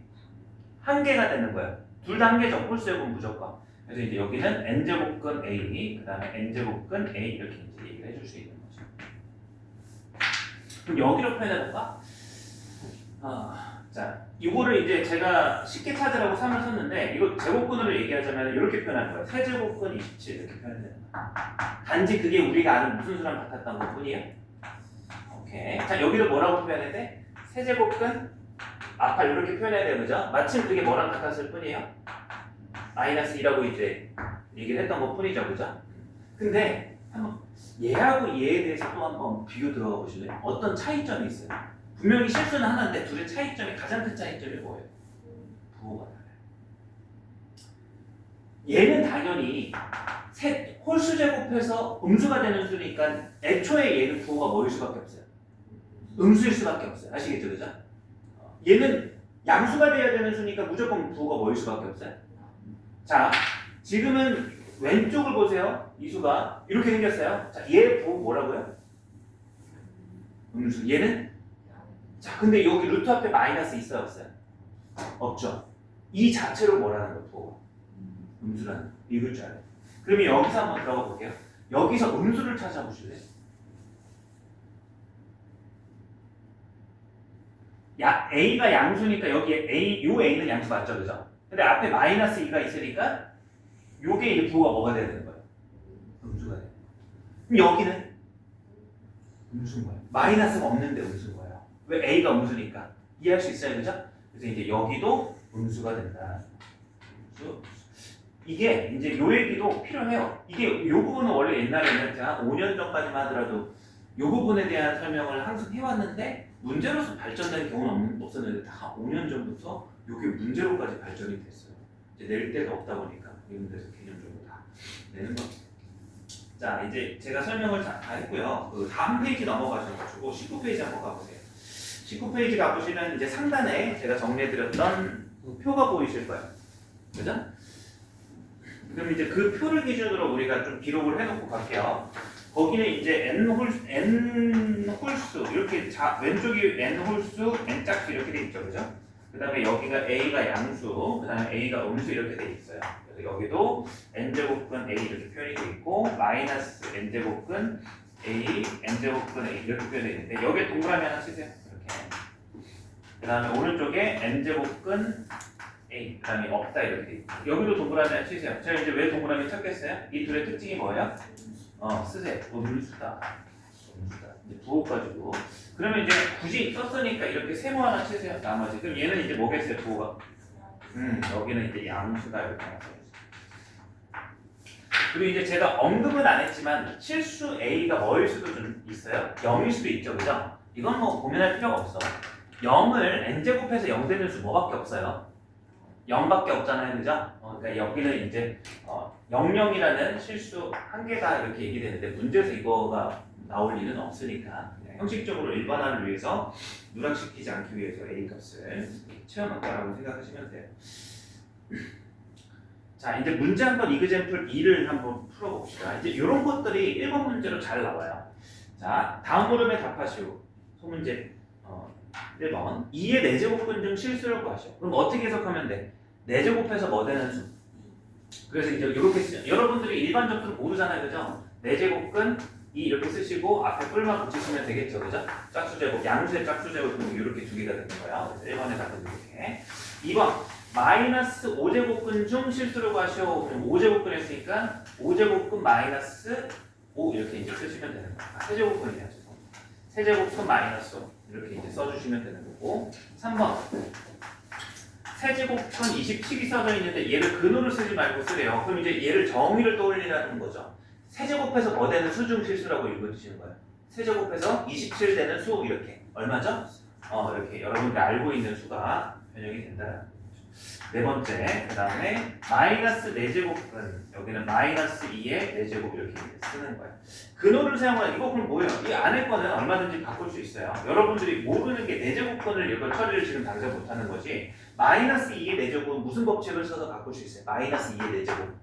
한 개가 되는 거예요. 둘 다 한 개죠. 홀수 제곱은 무조건. 그래서 이제 여기는 n 제곱근 A, 그 다음에 n 제곱근 A 이렇게 이제 얘기를 해줄 수 있는 거죠. 그럼 여기로 표현해볼까? 자, 이거를 이제 제가 쉽게 찾으라고 3을 썼는데 이거 제곱근으로 얘기하자면 이렇게 표현할 거예요. 세제곱근 27 이렇게 표현되는 거예요. 단지 그게 우리가 아는 무슨 수랑 같았던 것 뿐이에요. 오케이. 자, 여기도 뭐라고 표현해야 돼? 세제곱근 아까 이렇게 표현해야 돼요. 그죠? 마침 그게 뭐랑 같았을 뿐이에요. 마이너스 2라고 이제 얘기를 했던 것 뿐이죠. 그죠? 근데 한번 얘하고 얘에 대해서 또 한번 비교 들어가 보실래요? 어떤 차이점이 있어요? 분명히 실수는 하나인데 둘의 차이점이 가장 큰 차이점이 뭐예요? 부호가 달라요. 얘는 당연히 홀수 제곱해서 음수가 되는 수니까 애초에 얘는 부호가 뭐일 수밖에 없어요? 음수일 수밖에 없어요. 아시겠죠? 그죠? 얘는 양수가 돼야 되는 수니까 무조건 부호가 뭐일 수밖에 없어요. 자, 지금은 왼쪽을 보세요. 이 수가 이렇게 생겼어요. 자, 얘 부호 뭐라고요? 음수. 얘는? 자, 근데 여기 루트 앞에 마이너스 있어요? 없어요? 없죠. 이 자체로 뭐라는 거 부호가? 음수라는 거. 읽을 줄 알아요. 그러면 여기서 한번 들어가 볼게요. 여기서 음수를 찾아보실래요? A가 양수니까 여기 요 A는 양수 맞죠? 그죠? 근데 앞에 마이너스 2가 있으니까 요게 이제 부호가 뭐가 돼야 되는 거예요? 음수가 돼요. 그럼 여기는 음수인 거예요. 마이너스가 없는데 음수인 거예요. 왜? A가 음수니까. 이해할 수 있어요? 그죠? 그래서 이제 여기도 음수가 된다. 음수. 이게 이제 요 얘기도 필요해요. 이게 요 부분은 원래 옛날에는 제가 5년 전까지만 하더라도 요 부분에 대한 설명을 항상 해왔는데 문제로서 발전된 경우는 없었는데 다 5년 전부터 이게 문제로까지 발전이 됐어요. 이제 낼 데가 없다 보니까 이런 데서 개념적으로 다 내는 거. 자, 이제 제가 설명을 다 했고요. 그 다음 페이지 넘어가셔가지고 19페이지 한번 가보세요. 19페이지 가보시면 이제 상단에 제가 정리해드렸던 그 표가 보이실 거예요. 그죠? 그럼 이제 그 표를 기준으로 우리가 좀 기록을 해놓고 갈게요. 거기는 이제 n 홀수 이렇게 왼쪽이 n 홀수, n 짝수 이렇게 돼 있죠, 그죠? 그 다음에 여기가 a가 양수, 그 다음에 a가 음수 이렇게 돼 있어요. 그래서 여기도 n 제곱근 a 이렇게 표현이 돼 있고 마이너스 n 제곱근 a, n 제곱근 a 이렇게 표현이 있는데 여기에 동그라미 하나 치세요. 이렇게. 그 다음에 오른쪽에 n 제곱근 A, 그 다음에 없다 이렇게 돼 있고 여기도 동그라미 하나 치세요. 제가 이제 왜 동그라미 쳤겠어요? 이 둘의 특징이 뭐예요? 쓰세요. 음수다. 음수다. 이제 부호 가지고. 그러면 이제 굳이 썼으니까 이렇게 세모 하나 치세요. 나머지. 그럼 얘는 이제 뭐겠어요? 부호가? 여기는 이제 양수다 이렇게 하나 써주세요. 그리고 이제 제가 언급은 안 했지만 실수 A가 뭐일 수도 좀 있어요. 0일 수도 있죠. 그죠? 이건 뭐 고민할 필요가 없어. 0을 n제곱해서 0 되는 수 뭐밖에 없어요? 0밖에 없잖아요. 그죠? 그러니까 여기는 이제 00이라는 실수 한 개가 이렇게 얘기되는데 문제에서 이거가 나올 일은 없으니까 그냥 형식적으로 일반화를 위해서 누락시키지 않기 위해서 A 값을 채워넣었다라고 생각하시면 돼요. 자, 이제 문제 한번 이그젬플 2를 한번 풀어봅시다. 이제 이런 것들이 1번 문제로 잘 나와요. 자, 다음 물음에 답하시오. 소문제 1번 2의 4제곱근 중 실수를 구하시오. 그럼 어떻게 해석하면 돼? 4제곱해서 뭐 되는 수? 그래서 이제 이렇게 쓰죠. 여러분들이 일반적으로 모르잖아요. 그죠? 4제곱근 2 이렇게 쓰시고 앞에 뿔만 붙이시면 되겠죠. 그죠? 짝수제곱, 양수의 짝수제곱은 이렇게 두 개가 되는 거예요. 그래서 1번에 답은 이렇게. 2번 마이너스 5제곱근 중 실수를 구하시오. 그럼 5제곱근 했으니까 5제곱근 마이너스 5 이렇게 이제 쓰시면 되는 거예요. 세제곱근이야. 세제곱근 마이너스 5 이렇게 이제 써주시면 되는 거고. 3번 세제곱은 27이 써져 있는데 얘를 근호를 쓰지 말고 쓰래요. 그럼 이제 얘를 정의를 떠올리라는 거죠. 세제곱해서 뭐 되는 수 중 실수라고 읽어주시는 거예요. 세제곱해서 27 되는 수 이렇게 얼마죠? 이렇게 여러분들이 알고 있는 수가 변형이 된다. 네 번째, 그 다음에 마이너스 4제곱은 여기는 마이너스 2의 4제곱 이렇게 쓰는 거예요. 근호를 사용하는 이거 그럼 뭐예요? 이 안에 거는 얼마든지 바꿀 수 있어요. 여러분들이 모르는 게 4제곱근을 이걸 처리를 지금 당장 못하는 거지. 마이너스 2의 4제곱은 무슨 법칙을 써서 바꿀 수 있어요? 마이너스 2의 4제곱.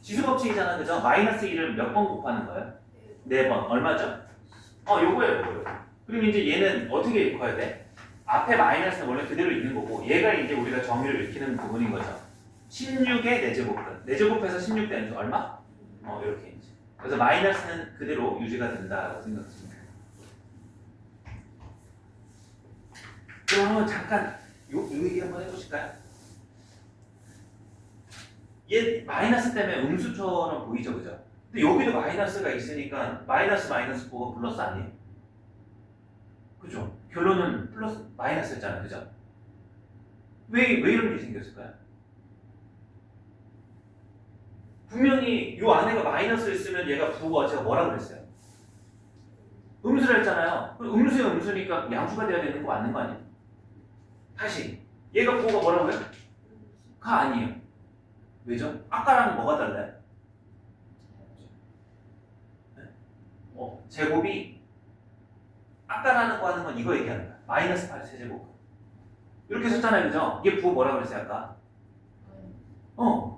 지수 법칙이잖아, 그죠? 마이너스 2를 몇 번 곱하는 거예요? 4번. 얼마죠? 요거예요. 그럼 이제 얘는 어떻게 읽어야 돼? 앞에 마이너스는 원래 그대로 있는 거고 얘가 이제 우리가 정의를 익히는 부분인 거죠. 16의 4제곱근. 4제곱해서 16 되는 수 얼마? 이렇게 이제. 그래서 마이너스는 그대로 유지가 된다고 생각하시면 돼요. 그럼 한번 잠깐 요 얘기 한번 해보실까요? 얘 마이너스 때문에 음수처럼 보이죠, 그죠? 근데 여기도 마이너스가 있으니까 마이너스 9가 플러스 아니에요? 그죠? 결론은 플러스 마이너스였잖아요, 그죠? 왜 이런 일이 생겼을까요? 분명히 요 안에가 마이너스를 쓰면 얘가 부호가 제가 뭐라 그랬어요? 음수를 했잖아요. 음수야 음수니까 양수가 돼야 되는 거 맞는 거 아니에요? 다시 얘가 부호가 뭐라고요? 가 아니에요. 왜죠? 아까랑 뭐가 달라요? 제곱이 아까라는 거 하는 건 이거 얘기하는 거야. 마이너스 8 세제곱. 이렇게 썼잖아요, 그죠? 얘 부호 뭐라 그랬어요, 아까?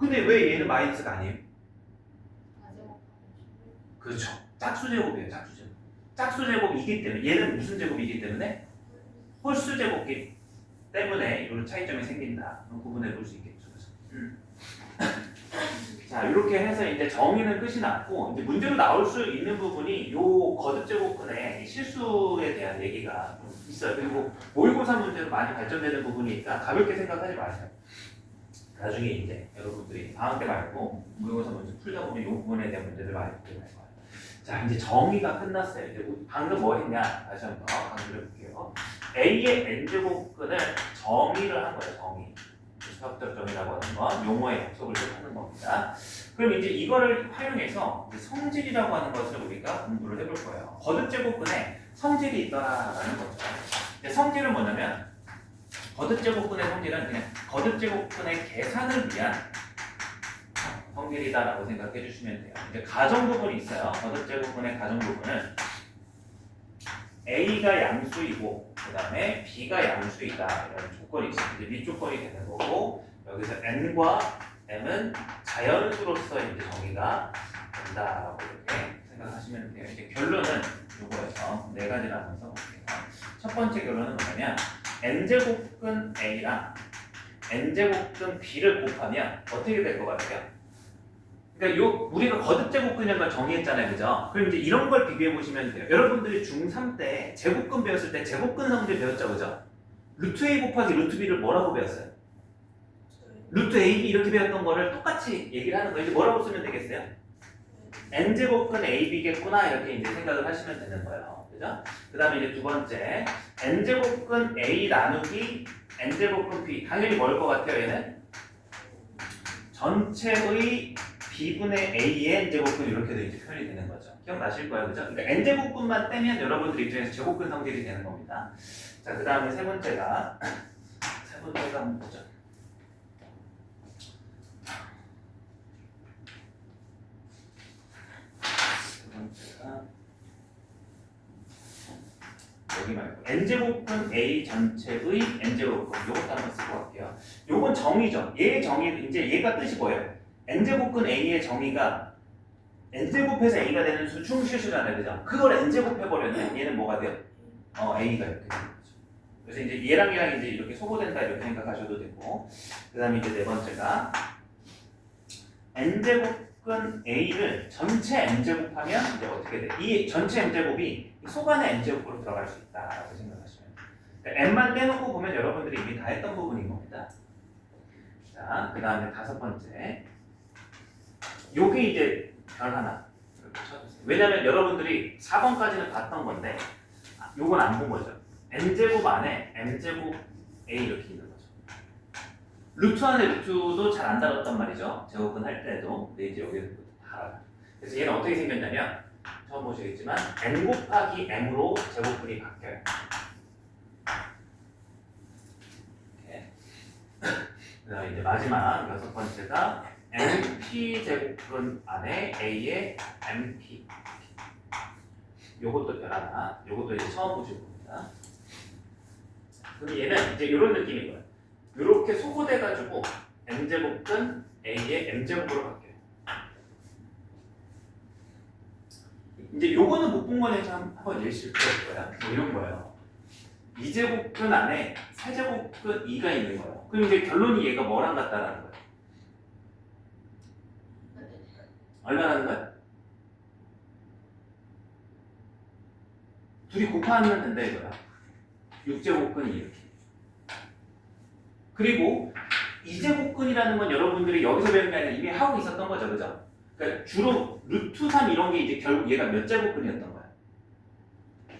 근데 왜 얘는 마이너스가 아니에요? 그렇죠. 짝수제곱이에요, 짝수제곱. 짝수제곱이기 때문에 얘는 무슨 제곱이기 때문에? 홀수제곱이기 때문에 이런 차이점이 생긴다. 구분해 볼 수 있겠죠. 자, 이렇게 해서 이제 정의는 끝이 났고 이제 문제로 나올 수 있는 부분이 요 거듭제곱근의 실수에 대한 얘기가 좀 있어요. 그리고 모의고사 문제로 많이 발전되는 부분이니까 가볍게 생각하지 마세요. 나중에 이제 여러분들이 방학 때 말고 모의고사 문제 풀다 보면 이 부분에 대한 문제를 많이 보게 될 거예요. 자, 이제 정의가 끝났어요. 이제 방금 뭐 했냐? 다시 한번 강조해 볼게요. A의 n제곱근을 정의를 한 거예요. 정의. 수학적 정의라고 하는 건 용어의 약속을 좀 하는 겁니다. 그럼 이제 이거를 활용해서 이제 성질이라고 하는 것을 우리가 공부를 해볼 거예요. 거듭제곱근에 성질이 있더라라는 거죠. 성질은 뭐냐면 거듭제곱근의 성질은 그냥 거듭제곱근의 계산을 위한 성질이다라고 생각해 주시면 돼요. 이제 가정 부분이 있어요. 거듭제곱근의 가정 부분은 A가 양수이고 그 다음에 B가 양수이다 이런 조건이 있어요. 이제 밑조건이 되는 거고 여기서 N과 M은 자연수로서 이제 정의가 된다라고 이렇게 생각하시면 돼요. 이제 결론은 요거에서 네 가지를 한번 써볼게요. 첫 번째 결론은 뭐냐면 N제곱근 A랑 N제곱근 B를 곱하면 어떻게 될 것 같아요? 그러니까 우리가 거듭제곱근이라는 걸 정의했잖아요, 그죠? 그럼 이제 이런 걸 비교해 보시면 돼요. 여러분들이 중3 때 제곱근 배웠을 때 제곱근 성질 배웠죠, 그죠? 루트 A 곱하기 루트 B를 뭐라고 배웠어요? 루트 AB 이렇게 배웠던 거를 똑같이 얘기를 하는 거예요. 이제 뭐라고 쓰면 되겠어요? N제곱근 AB겠구나 이렇게 이제 생각을 하시면 되는 거예요, 그죠? 그 다음에 이제 두 번째 N제곱근 A 나누기 N제곱근 B 당연히 뭘 것 같아요, 얘는? 전체의 B분의 A의 N제곱근 이렇게도 이제 표현이 되는 거죠. 기억나실 거예요, 그죠? 그러니까 N제곱근만 떼면 여러분들 입장에서 제곱근 성질이 되는 겁니다. 자, 그 다음에 세 번째가 한번 보죠. 세 번째가 여기 말고 N제곱근 A 전체의 N제곱근 요것도 한번 쓰고 갈게요. 요건 정의죠. 얘의 정의 이제 얘가 뜻이 뭐예요? N제곱근 A의 정의가 N제곱해서 A가 되는 수 중실수잖아요, 그죠? 그걸 N제곱해버렸네. 얘는 뭐가 돼요? A가 이렇게 되는 거죠. 그래서 이제 얘랑 이제 이렇게 소거된다 이렇게 생각하셔도 되고, 그 다음에 이제 네 번째가 N제곱근 A를 전체 N제곱하면 이제 어떻게 돼? 이 전체 N제곱이 속안의 N제곱으로 들어갈 수 있다라고 생각하시면 돼요. 그러니까 N만 떼놓고 보면 여러분들이 이미 다 했던 부분인 겁니다. 자, 그 다음에 다섯 번째. 요게 이제 별 하나 이렇게 쳐주세요. 왜냐면 여러분들이 4번까지는 봤던 건데 요건 안 본 거죠. N제곱 안에 M제곱 A 이렇게 있는 거죠. 루트 안에 루트도 잘 안 다뤘단 말이죠. 제곱근 할 때도. 근데 이제 여기서 다 알아요. 그래서 얘는 어떻게 생겼냐면 처음 보시겠지만 n 곱하기 m으로 제곱근이 바뀌어요. 이렇게. 그다음에 이제 마지막 여섯 번째가 mp 제곱근 안에 a의 mp. 요것도 별 하나. 요것도 이제 처음 보실 겁니다. 그럼 얘는 이제 이런 느낌인 거예요. 이렇게 소거돼가지고 m제곱근 a의 m제곱으로 바뀌어요. 이제 요거는 못 본 거니까 한번 예시를 들어볼 거야. 뭐 이런 거예요. 2제곱근 안에 3제곱근 2가 있는 거예요. 그럼 이제 결론이 얘가 뭐랑 같다라는 거예요. 얼마라는 거야? 둘이 곱하면 된다 이거야. 6제곱근이 이렇게. 그리고 2제곱근이라는 건 여러분들이 여기서 배운 게 아니라 이미 하고 있었던 거죠, 그죠? 그러니까 주로 루트 3 이런 게 이제 결국 얘가 몇 제곱근이었던 거야?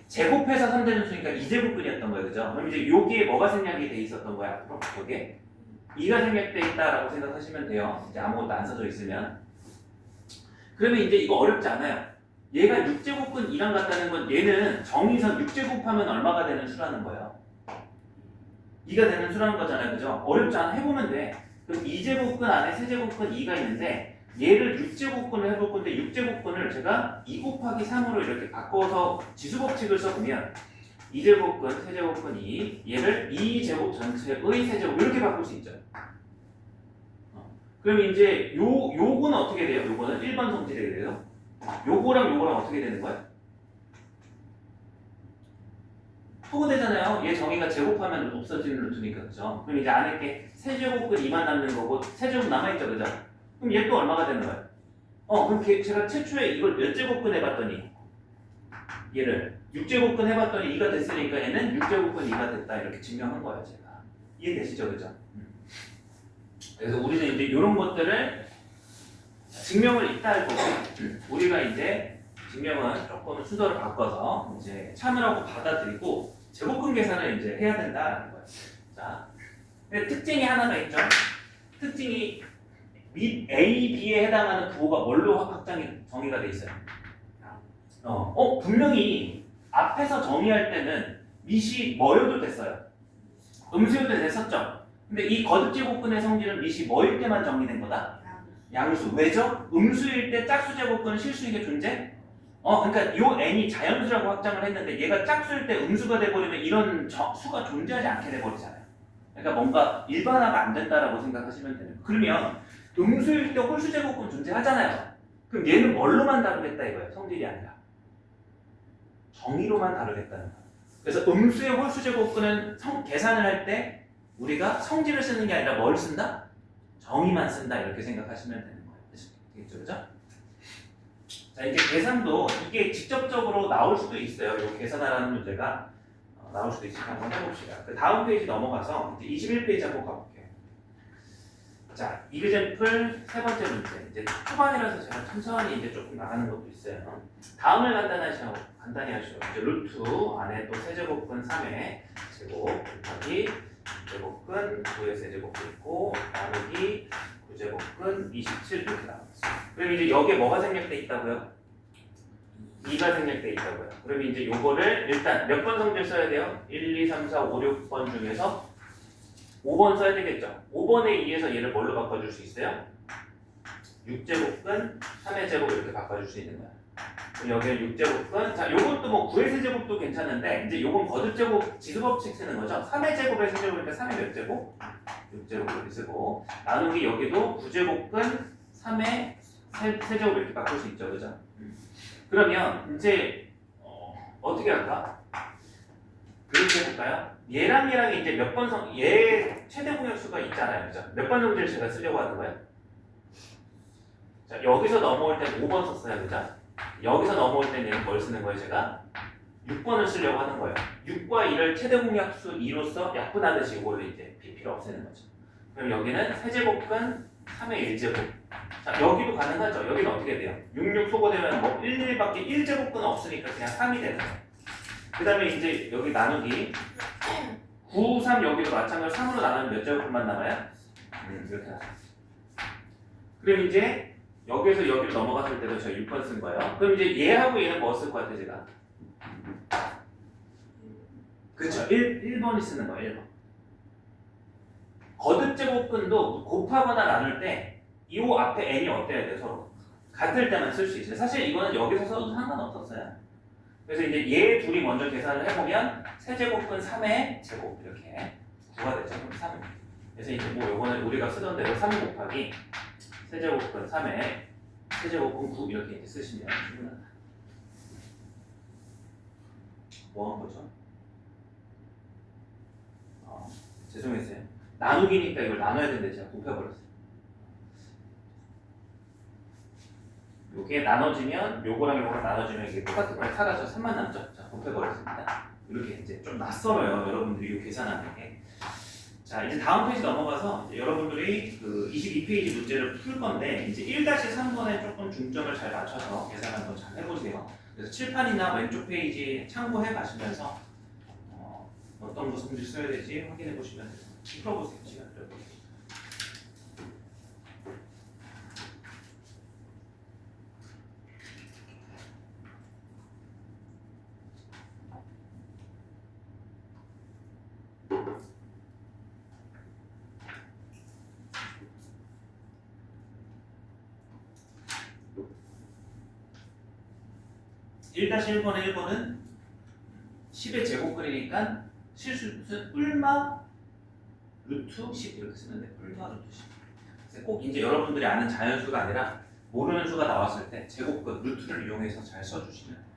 제곱해서 3되는 수니까 2제곱근이었던 거야, 그죠? 그럼 이제 여기에 뭐가 생략이 돼 있었던 거야, 앞으로? 여기에 2가 생략돼 있다라고 생각하시면 돼요. 이제 아무것도 안 써져 있으면. 그러면 이제 이거 어렵지 않아요. 얘가 6제곱근 2랑 같다는 건 얘는 정의선 6제곱하면 얼마가 되는 수라는 거예요. 2가 되는 수라는 거잖아요, 그죠? 어렵지 않아, 해보면 돼. 그럼 2제곱근 안에 3제곱근 2가 있는데 얘를 6제곱근을 해볼 건데 6제곱근을 제가 2 곱하기 3으로 이렇게 바꿔서 지수법칙을 써보면 2제곱근, 3제곱근 2 얘를 2제곱 전체의 세제곱 이렇게 바꿀 수 있죠. 그럼 이제 요거는 어떻게 돼요? 요거는 1번 성질이 돼요. 요거랑 요거랑 어떻게 되는 거야? 소거되잖아요. 얘 정의가 제곱하면 없어지는 루트니까, 그죠? 그럼 이제 안에 게 세제곱근 2만 남는 거고 세제곱 남아있죠, 그죠? 그럼 얘 또 얼마가 되는 거야? 그럼 제가 최초에 이걸 몇 제곱근 해봤더니 얘를 6제곱근 해봤더니 2가 됐으니까 얘는 6제곱근 2가 됐다 이렇게 증명한 거예요, 제가. 이해되시죠, 그죠? 그래서 우리는 이제 이런 것들을 증명을 이따 할 거고 우리가 이제 증명은 조금 순서를 바꿔서 이제 참으라고 받아들이고 제곱근 계산을 이제 해야 된다라는 거예요. 자, 근데 특징이 하나가 있죠. 특징이 밑 A, B에 해당하는 부호가 뭘로 정의가 돼 있어요? 분명히 앞에서 정의할 때는 밑이 뭐여도 됐어요. 음수여도 됐었죠. 근데 이 거듭제곱근의 성질은 밑이 뭐일 때만 정의된 거다? 양수. 왜죠? 음수일 때 짝수제곱근은 실수이게 존재? 그러니까 요 n이 자연수라고 확장을 했는데 얘가 짝수일 때 음수가 돼버리면 이런 수가 존재하지 않게 돼버리잖아요. 그러니까 뭔가 일반화가 안 된다라고 생각하시면 돼요. 그러면 음수일 때 홀수제곱근 존재하잖아요. 그럼 얘는 뭘로만 다루겠다 이거예요. 성질이 아니라. 정의로만 다루겠다는 거예요. 그래서 음수의 홀수제곱근은 계산을 할 때 우리가 성질을 쓰는 게 아니라 뭘 쓴다? 정의만 쓴다 이렇게 생각하시면 되는 거예요. 되겠죠, 그죠? 자, 이제 계산도 이게 직접적으로 나올 수도 있어요. 이 계산하라는 문제가 나올 수도 있으니까 한번 해봅시다. 그 다음 페이지 넘어가서 이제 21페이지 한번 가볼게요. 자, 이그젠플 세 번째 문제. 이제 초반이라서 제가 천천히 이제 조금 나가는 것도 있어요. 다음을 간단히 하시죠. 이제 루트 안에 또 세제곱근 3의 제곱 곱하기 제곱근 9의 세제곱도 있고 나누기 9제곱근 27 이렇게 나왔어요. 그럼 이제 여기에 뭐가 생략돼 있다고요? 2가 생략돼 있다고요. 그럼 이제 요거를 일단 몇 번 성질 써야 돼요? 1, 2, 3, 4, 5, 6번 중에서 5번 써야 되겠죠. 5번에 의해서 얘를 뭘로 바꿔줄 수 있어요? 6제곱근 3의 제곱 이렇게 바꿔줄 수 있는 거야. 여기는 6제곱근, 자 요것도 뭐 9의 세제곱도 괜찮은데 이제 요건 거듭제곱 지수법칙 쓰는 거죠. 3의 제곱의 세제곱이니까 3의 몇 제곱? 6제곱 이렇게 쓰고 나누기 여기도 9제곱근 3의 세제곱 이렇게 바꿀 수 있죠, 그죠? 그러면 이제 어떻게 할까? 그렇게 해볼까요? 얘랑 이제 몇 번 얘 최대 공약수가 있잖아요, 그죠? 몇 번 성질을 제가 쓰려고 하는 거예요? 자, 여기서 넘어올 때 5번 썼어요, 그죠? 여기서 넘어올 때 얘는 뭘 쓰는 거예요, 제가? 6번을 쓰려고 하는 거예요. 6과 2를 최대 공약수 2로서 약분하듯이 이거를 이제 PP를 없애는 거죠. 그럼 여기는 세제곱근 3의 1제곱. 자, 여기도 가능하죠. 여기는 어떻게 돼요? 66 소거되면 뭐 1밖에 1제곱근 없으니까 그냥 3이 되는 거예요. 그 다음에 이제 여기 나누기 9, 3 여기도 마찬가지로 3으로 나누면 몇 제곱근만 남아요? 이렇게 나왔어요. 그럼 이제 여기에서 여기로 넘어갔을 때도 제가 6번 쓴 거예요. 그럼 이제 얘하고 얘는 뭐 쓸 것 같아 제가? 그쵸. 1번이 쓰는 거예요. 1번. 거듭제곱근도 곱하거나 나눌 때 이 앞에 n이 어때야 돼 서로? 같을 때만 쓸 수 있어요. 사실 이거는 여기서 써도 상관없었어요. 그래서 이제 얘 둘이 먼저 계산을 해보면 세제곱근 3의 제곱 이렇게 9가 되죠. 그럼 3. 그래서 이제 뭐 요거는 우리가 쓰던 대로 3 곱하기 세제곱근 3의 세제곱근 9 이렇게 이제 쓰시면 충분하다. 뭐 한 거죠? 죄송했어요. 나누기니까 이걸 나눠야 되는데 제가 곱해버렸어요. 요게 나눠지면 요거랑 요거랑 나눠지면 이게 똑같은 거에 사라져 3만 남죠. 자, 곱해버렸습니다. 이렇게 이제 좀 낯설어요. 여러분들이 이 계산하는 게. 자, 이제 다음 페이지 넘어가서 이제 여러분들이 그 22페이지 문제를 풀 건데 이제 1-3번에 조금 중점을 잘 맞춰서 계산하는 거 잘 해보세요. 그래서 칠판이나 왼쪽 페이지 참고해 가시면서 어떤 거 성질 써야 될지 확인해 보시면 돼요. 풀어보세요. 시간 들어보세요. (1-1번의 1번은 10의 제곱근이니까 실수는 뿔마 루트 10 이렇게 쓰면 돼. 뿔마 루트 10. 그래서 꼭 이제 여러분들이 아는 자연수가 아니라 모르는 수가 나왔을 때 제곱근 루트를 이용해서 잘 써주시면 돼요.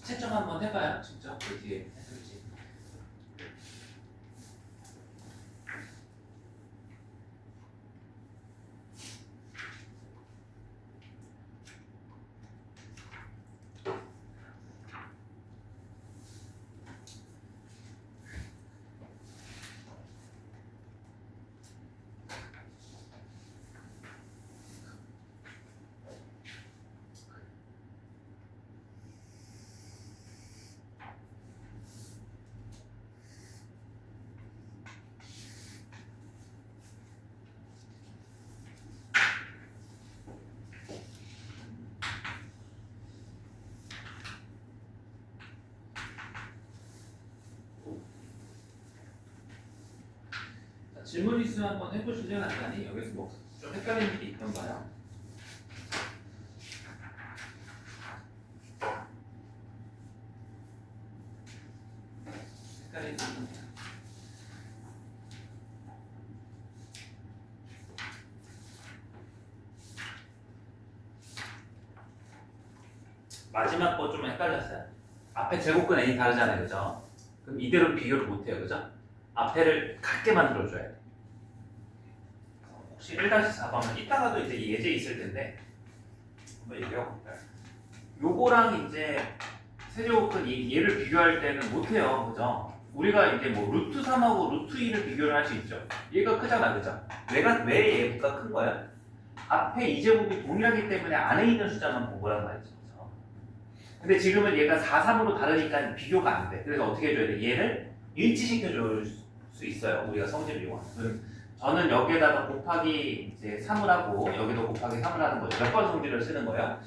채점 한번 해봐요. 직접 그 뒤에 해볼지. 질문 있으면 한번 해보실래요? 간단히 여기서 뭐 좀 헷갈리는 게 있던가요? 헷갈리는 게 있던가요? 마지막 거 좀 헷갈렸어요. 앞에 제곱근 n이 다르잖아요, 그죠? 그럼 이대로 비교를 못해요, 그죠? 앞에를 같게 만들어줘야 돼. 혹시 1-4번은 이따가도 이제 예제 있을 텐데 한번 얘기해 볼까요? 요거랑 이제 세제곱근 얘를 비교할 때는 못해요, 그죠? 우리가 이제 뭐 루트 3하고 루트 2를 비교를 할 수 있죠. 얘가 크잖아, 그죠? 왜 얘가 큰 거야? 앞에 이 제곱이 동일하기 때문에 안에 있는 숫자만 본 거란 말이죠, 그죠? 근데 지금은 얘가 4, 3으로 다르니까 비교가 안 돼. 그래서 어떻게 해줘야 돼? 얘를 일치시켜 줄 수 있어요, 우리가 성질을 이용하면. 저는 여기에다가 곱하기 이제 3을 하고 여기도 곱하기 3을 하는 거죠. 몇 번 성질을 쓰는 거예요?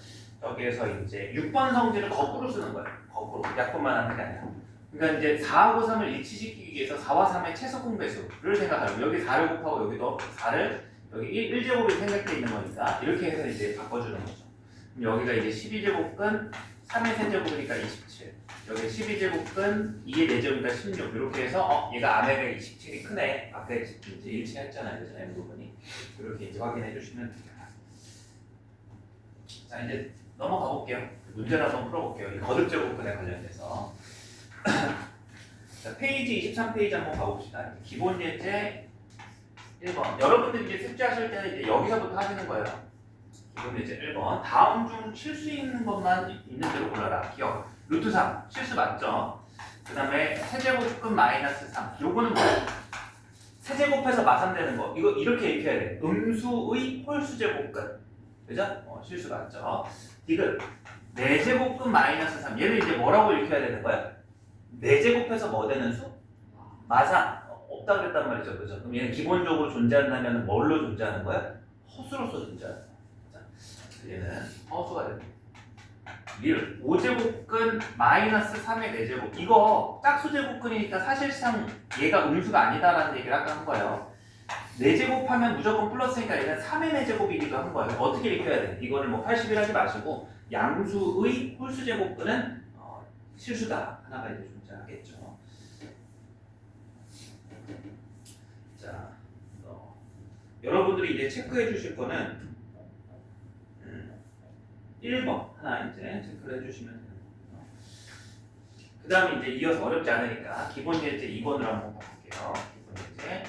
여기에서 이제 6번 성질을 거꾸로 쓰는 거예요. 거꾸로. 약분만 하는 게 아니라. 그러니까 이제 4하고 3을 일치시키기 위해서 4와 3의 최소 공배수를 생각하고 여기 4를 곱하고 여기도 4를 여기 1제곱이 생각돼 있는 거니까 이렇게 해서 이제 바꿔주는 거죠. 그럼 여기가 이제 12제곱근 3의 세제곱이니까 27. 여기 12제곱근 2의 4제곱이니까 16. 이렇게 해서 얘가 안에가 27이 크네. 아까 이제 일치했잖아요. 그죠? M 부분이. 이렇게 이제 확인해 주시면 됩니다. 자, 이제 넘어가 볼게요. 문제를 한번 풀어볼게요. 이 거듭제곱근에 관련돼서. 자, 페이지 23페이지 한번 가봅시다. 기본 예제 1번. 여러분들 이제 숙제하실 때는 이제 여기서부터 하시는 거예요. 기본 예제 1번. 다음 중 칠 수 있는 것만 있는 대로 골라라. 기억. 루트 3. 실수 맞죠? 그 다음에 세제곱근 마이너스 3. 요거는 뭐예요? 세제곱해서 마산되는 거. 이거 이렇게 읽혀야 돼. 음수의 홀수제곱근. 그죠? 실수 맞죠? 디귿. 4제곱근 마이너스 3. 얘를 이제 뭐라고 읽혀야 되는 거야? 4제곱해서 뭐 되는 수? 마산. 없다 그랬단 말이죠. 그죠? 그럼 얘는 기본적으로 존재한다면 뭘로 존재하는 거야? 허수로서 존재하는 거야. 얘는 허수가 됩니다. 5제곱근 마이너스 3의 4제곱. 이거 짝수제곱근이니까 사실상 얘가 음수가 아니다라는 얘기를 아까 한 거예요. 4제곱하면 무조건 플러스니까 얘는 3의 4제곱이기도 한 거예요. 어떻게 읽혀야 돼? 이거를 뭐 80일 하지 마시고 양수의 홀수제곱근은 실수다. 하나가 이제 존재하겠죠. 자, 여러분들이 이제 체크해 주실 거는 1번 하나 이제 체크를 해주시면 되는 거고요. 그 다음에 이제 이어서 어렵지 않으니까 기본 예제 2번으로 한번 볼게요. 기본 예제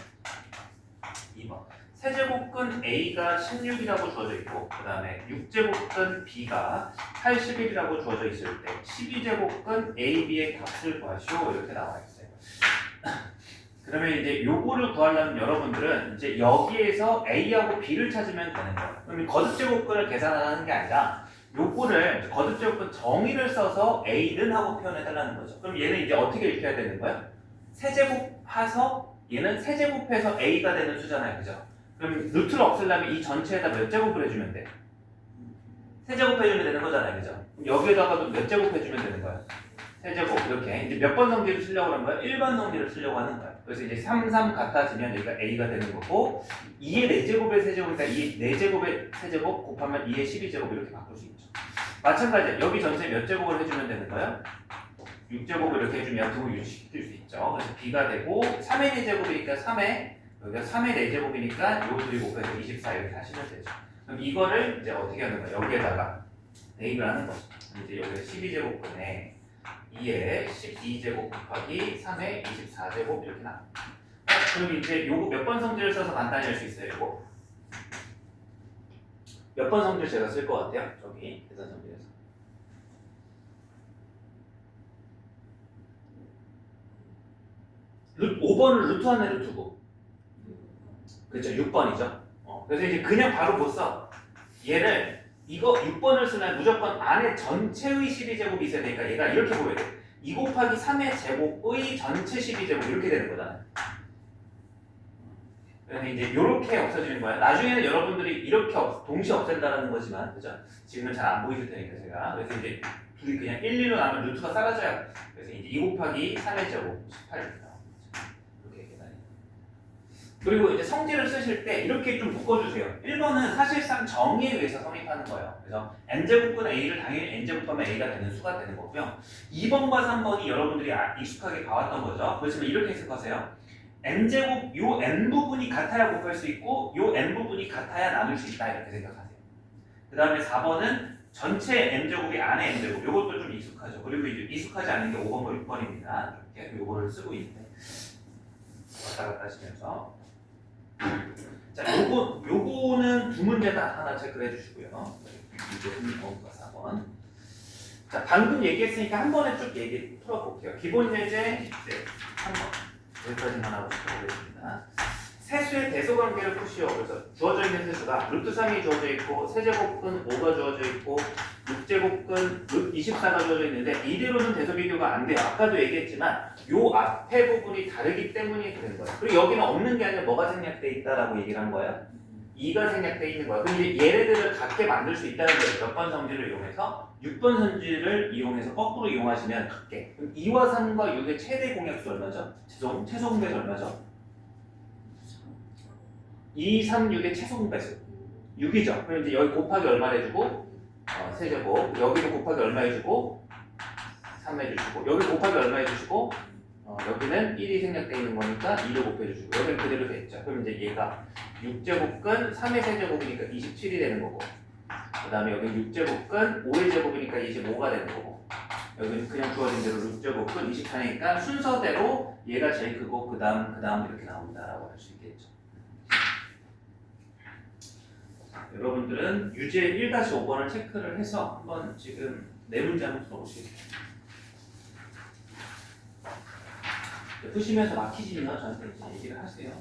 2번. 세제곱근 A가 16이라고 주어져 있고 그 다음에 6제곱근 B가 81이라고 주어져 있을 때 12제곱근 A, B의 값을 구하시오 이렇게 나와 있어요. 그러면 이제 요거를 구하려면 여러분들은 이제 여기에서 A하고 B를 찾으면 되는 거예요. 그럼 거듭제곱근을 계산하는 게 아니라 요거를 거듭제곱근 정의를 써서 A는 하고 표현해달라는 거죠. 그럼 얘는 이제 어떻게 읽혀야 되는 거야? 세제곱해서 얘는 세제곱해서 A가 되는 수잖아요. 그죠? 그럼 루트를 없애려면 이 전체에다 몇 제곱을 해주면 돼? 세제곱해주면 되는 거잖아요. 그죠? 그럼 여기에다가도 몇 제곱해주면 되는 거야? 세제곱 이렇게 이제 몇 번 성질을 쓰려고 하는 거야? 1번 성질을 쓰려고 하는 거야. 그래서 이제 3, 3 같아지면 여기가 A가 되는 거고 2의 4제곱의 세제곱이니까 2 4제곱의 세제곱 곱하면 2의 12제곱 이렇게 바꿀 수 있죠. 마찬가지야. 여기 전체 몇 제곱을 해주면 되는 거야? 6제곱을 이렇게 해주면 등을 유지시킬 수 있죠. 그래서 B가 되고 3의 4제곱이니까 3의 여기가 3의 4제곱이니까 요 둘이 곱해서 24 이렇게 하시면 되죠. 그럼 이거를 이제 어떻게 하는 거야? 여기에다가 대입을 하는 거죠. 이제 여기 12제곱분에 2에 12제곱 곱하기 3에 24제곱 이렇게 나옵니다. 그럼 이제 요거 몇 번 성질을 써서 간단히 할 수 있어요? 요거 몇 번 성질 제가 쓸 것 같아요? 저기 계산 성질에서 5번을 루트 안에 루트고 그렇죠? 6번이죠. 그래서 이제 그냥 바로 못 써. 얘를 이거 6번을 쓰면 무조건 안에 전체의 12제곱이 있어야 되니까 얘가 이렇게 보여야 돼. 2 곱하기 3의 제곱의 전체 12제곱 이렇게 되는 거잖아요. 그래서 이제 이렇게 없어지는 거야. 나중에는 여러분들이 이렇게 동시에 없앤다라는 거지만, 그죠? 지금은 잘 안 보이실 테니까 제가. 그래서 이제 둘이 그냥 1, 2로 나면 루트가 사라져요. 그래서 이제 2 곱하기 3의 제곱 18 이렇게 나옵니다. 이렇게 계산이. 그리고 이제 성질을 쓰실 때 이렇게 좀 묶어주세요. 1번은 사실상 정의에 의해서 성립하는 거예요. 그래서 n제곱분 a를 당연히 n제곱하면 a가 되는 수가 되는 거고요. 2번과 3번이 여러분들이 익숙하게 봐왔던 거죠. 그렇지만 이렇게 해석하세요. n제곱 요 n부분이 같아야 곱할 수 있고 요 n부분이 같아야 나눌 수 있다 이렇게 생각하세요. 그 다음에 4번은 전체 n제곱이 안에 n제곱 요것도 좀 익숙하죠. 그리고 이제 익숙하지 않은 게 5번과 6번입니다. 이렇게 요거를 쓰고 있는데 왔다 갔다 하시면서 자 요거는 두 문제다 하나 체크를 해주시고요. 이제 2번과 4번 자 방금 얘기했으니까 한 번에 쭉 얘기 풀어볼게요. 기본 예제 이제 3번 여기까지만 하고 보겠습니다. 세수의 대소관계를 푸시오. 그래서 주어져 있는 세수가 루트 3이 주어져 있고 세제곱근 5가 주어져 있고 6제곱근 24가 주어져 있는데 이대로는 대소 비교가 안 돼요. 아까도 얘기했지만 요 앞에 부분이 다르기 때문이 되는 거예요. 그리고 여기는 없는 게 아니라 뭐가 생략돼 있다라고 얘기를 한 거예요. 2가 생략돼 있는 거야. 그럼 이제 얘네들을 같게 만들 수 있다는 거예요. 몇 번 성질을 이용해서 6번 성질을 이용해서 거꾸로 이용하시면 같게. 그럼 2와 3과 6의 최대 공약수 얼마죠? 최소 공배수 얼마죠? 2, 3, 6의 최소 공배수 6이죠. 그럼 이제 여기 곱하기 얼마 해주고 세제곱 여기도 곱하기 얼마 해주고 3 해주시고 여기 곱하기 얼마 해주시고 여기는 1이 생략되어 있는 거니까 2를 곱해주시고 여기는 그대로 됐죠. 그럼 이제 얘가 6제곱근 3의 세제곱이니까 27이 되는 거고 그 다음에 여기 6제곱근 5의 제곱이니까 25가 되는 거고 여기는 그냥 주어진 대로 6제곱근 24니까 순서대로 얘가 제일 크고 그 다음 이렇게 나온다라고 할 수 있겠죠. 여러분들은 유제 1-5번을 체크를 해서 한번 지금 네 문제 한번 풀어보시겠습니다. 푸시면서 막히시면 저한테 이제 얘기를 하세요.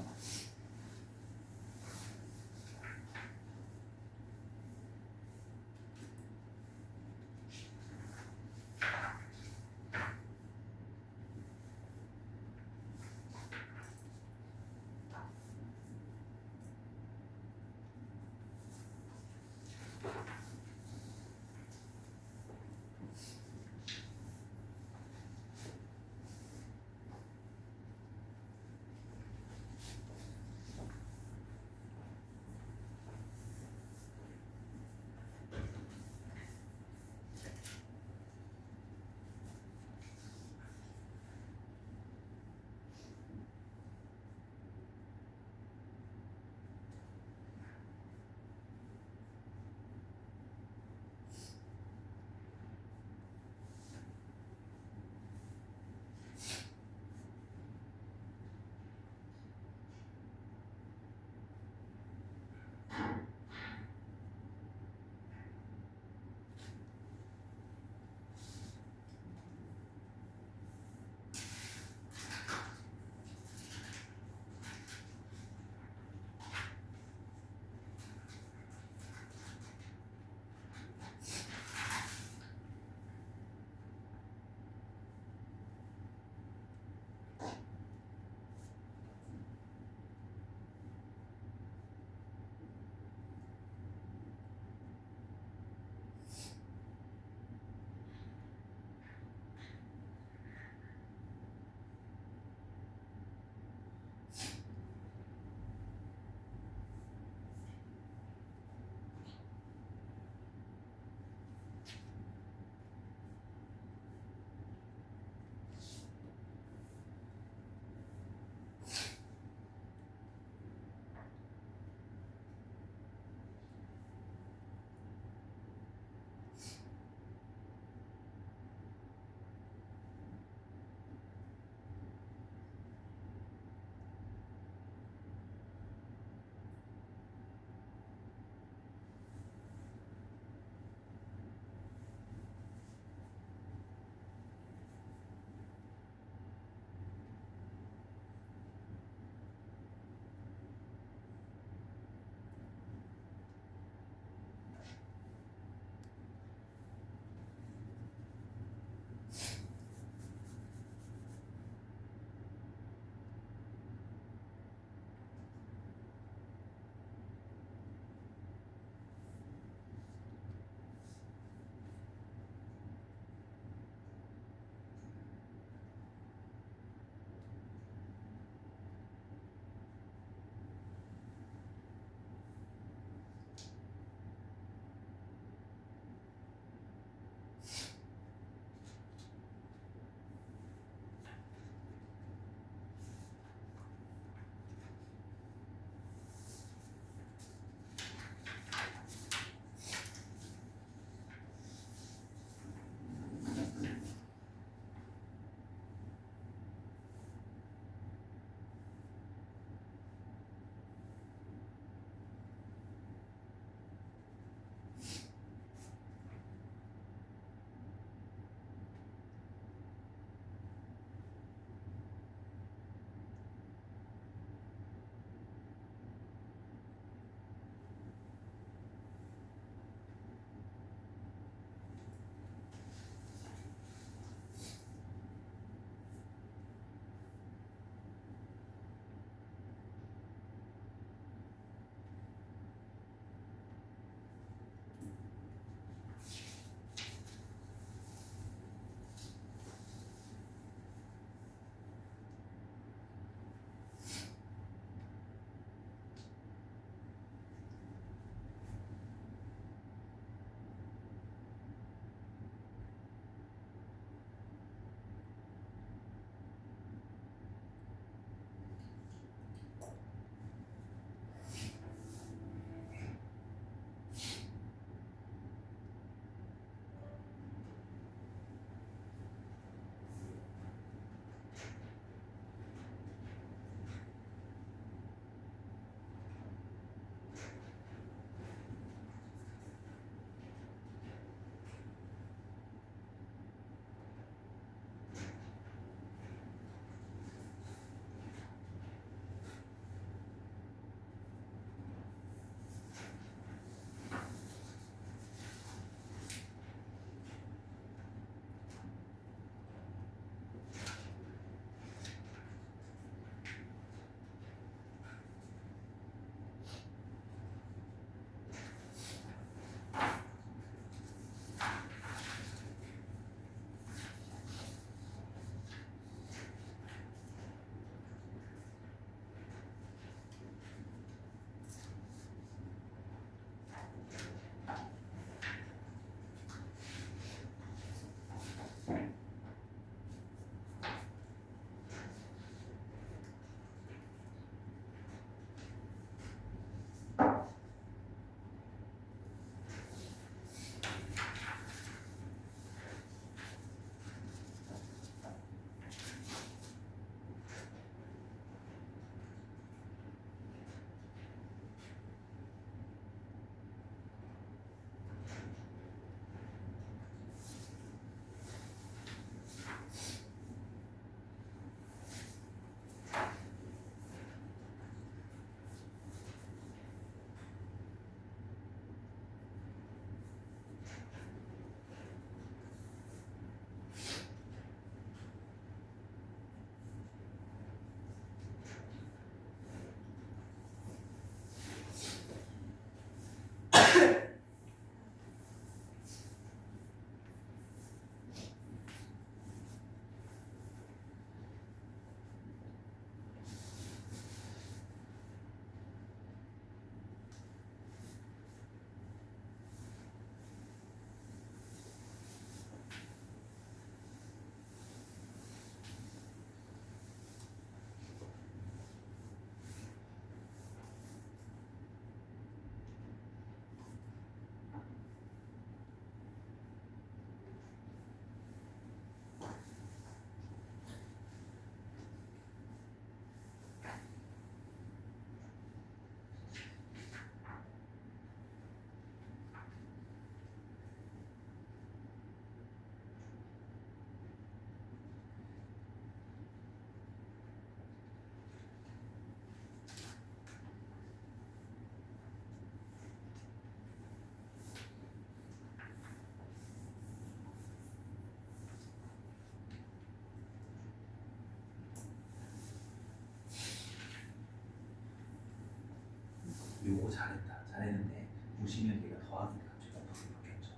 요거 잘했다. 잘했는데 보시면 얘가 더하기 갑자기 곱하기 바뀌었죠.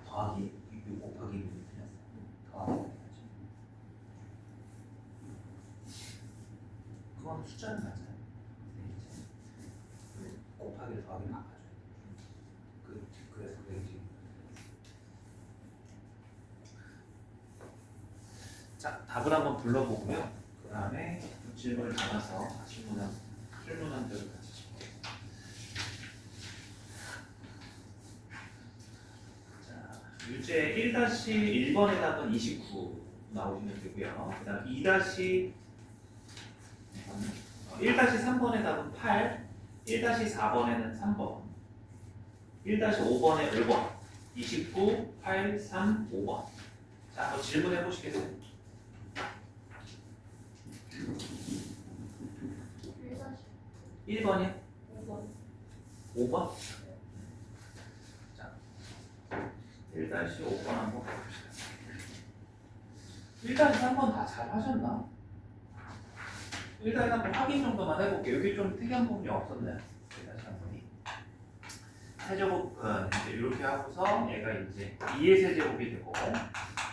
더하기 요 곱하기 로 틀렸어. 더하기 바뀌었죠. 그건 숫자는 맞아요. 근데 이제 곱하기를 더하기 바꿔줘요. 그래서 그게 지금. 자, 답을 한번 불러보고요. 그 다음에 질문을 담아서 질문한 대로 같이 짚어요. 자, 유제 1-1번의 답은 29 나오시면 되고요. 그 다음 1-3번의 답은 8, 1-4번에는 3번, 1-5번에 5번, 29, 8, 3, 5번. 자, 한번 질문해 보시겠어요? 1번이요? 5번? 자, 1-5번 한번 가봅시다. 1-3번 다 잘 하셨나? 1-3번 확인 정도만 해볼게요. 여기 좀 특이한 부분이 없었나요? 1-3번이. 세제곱은 이제 이렇게 하고서 얘가 이제 2의 세제곱이 되고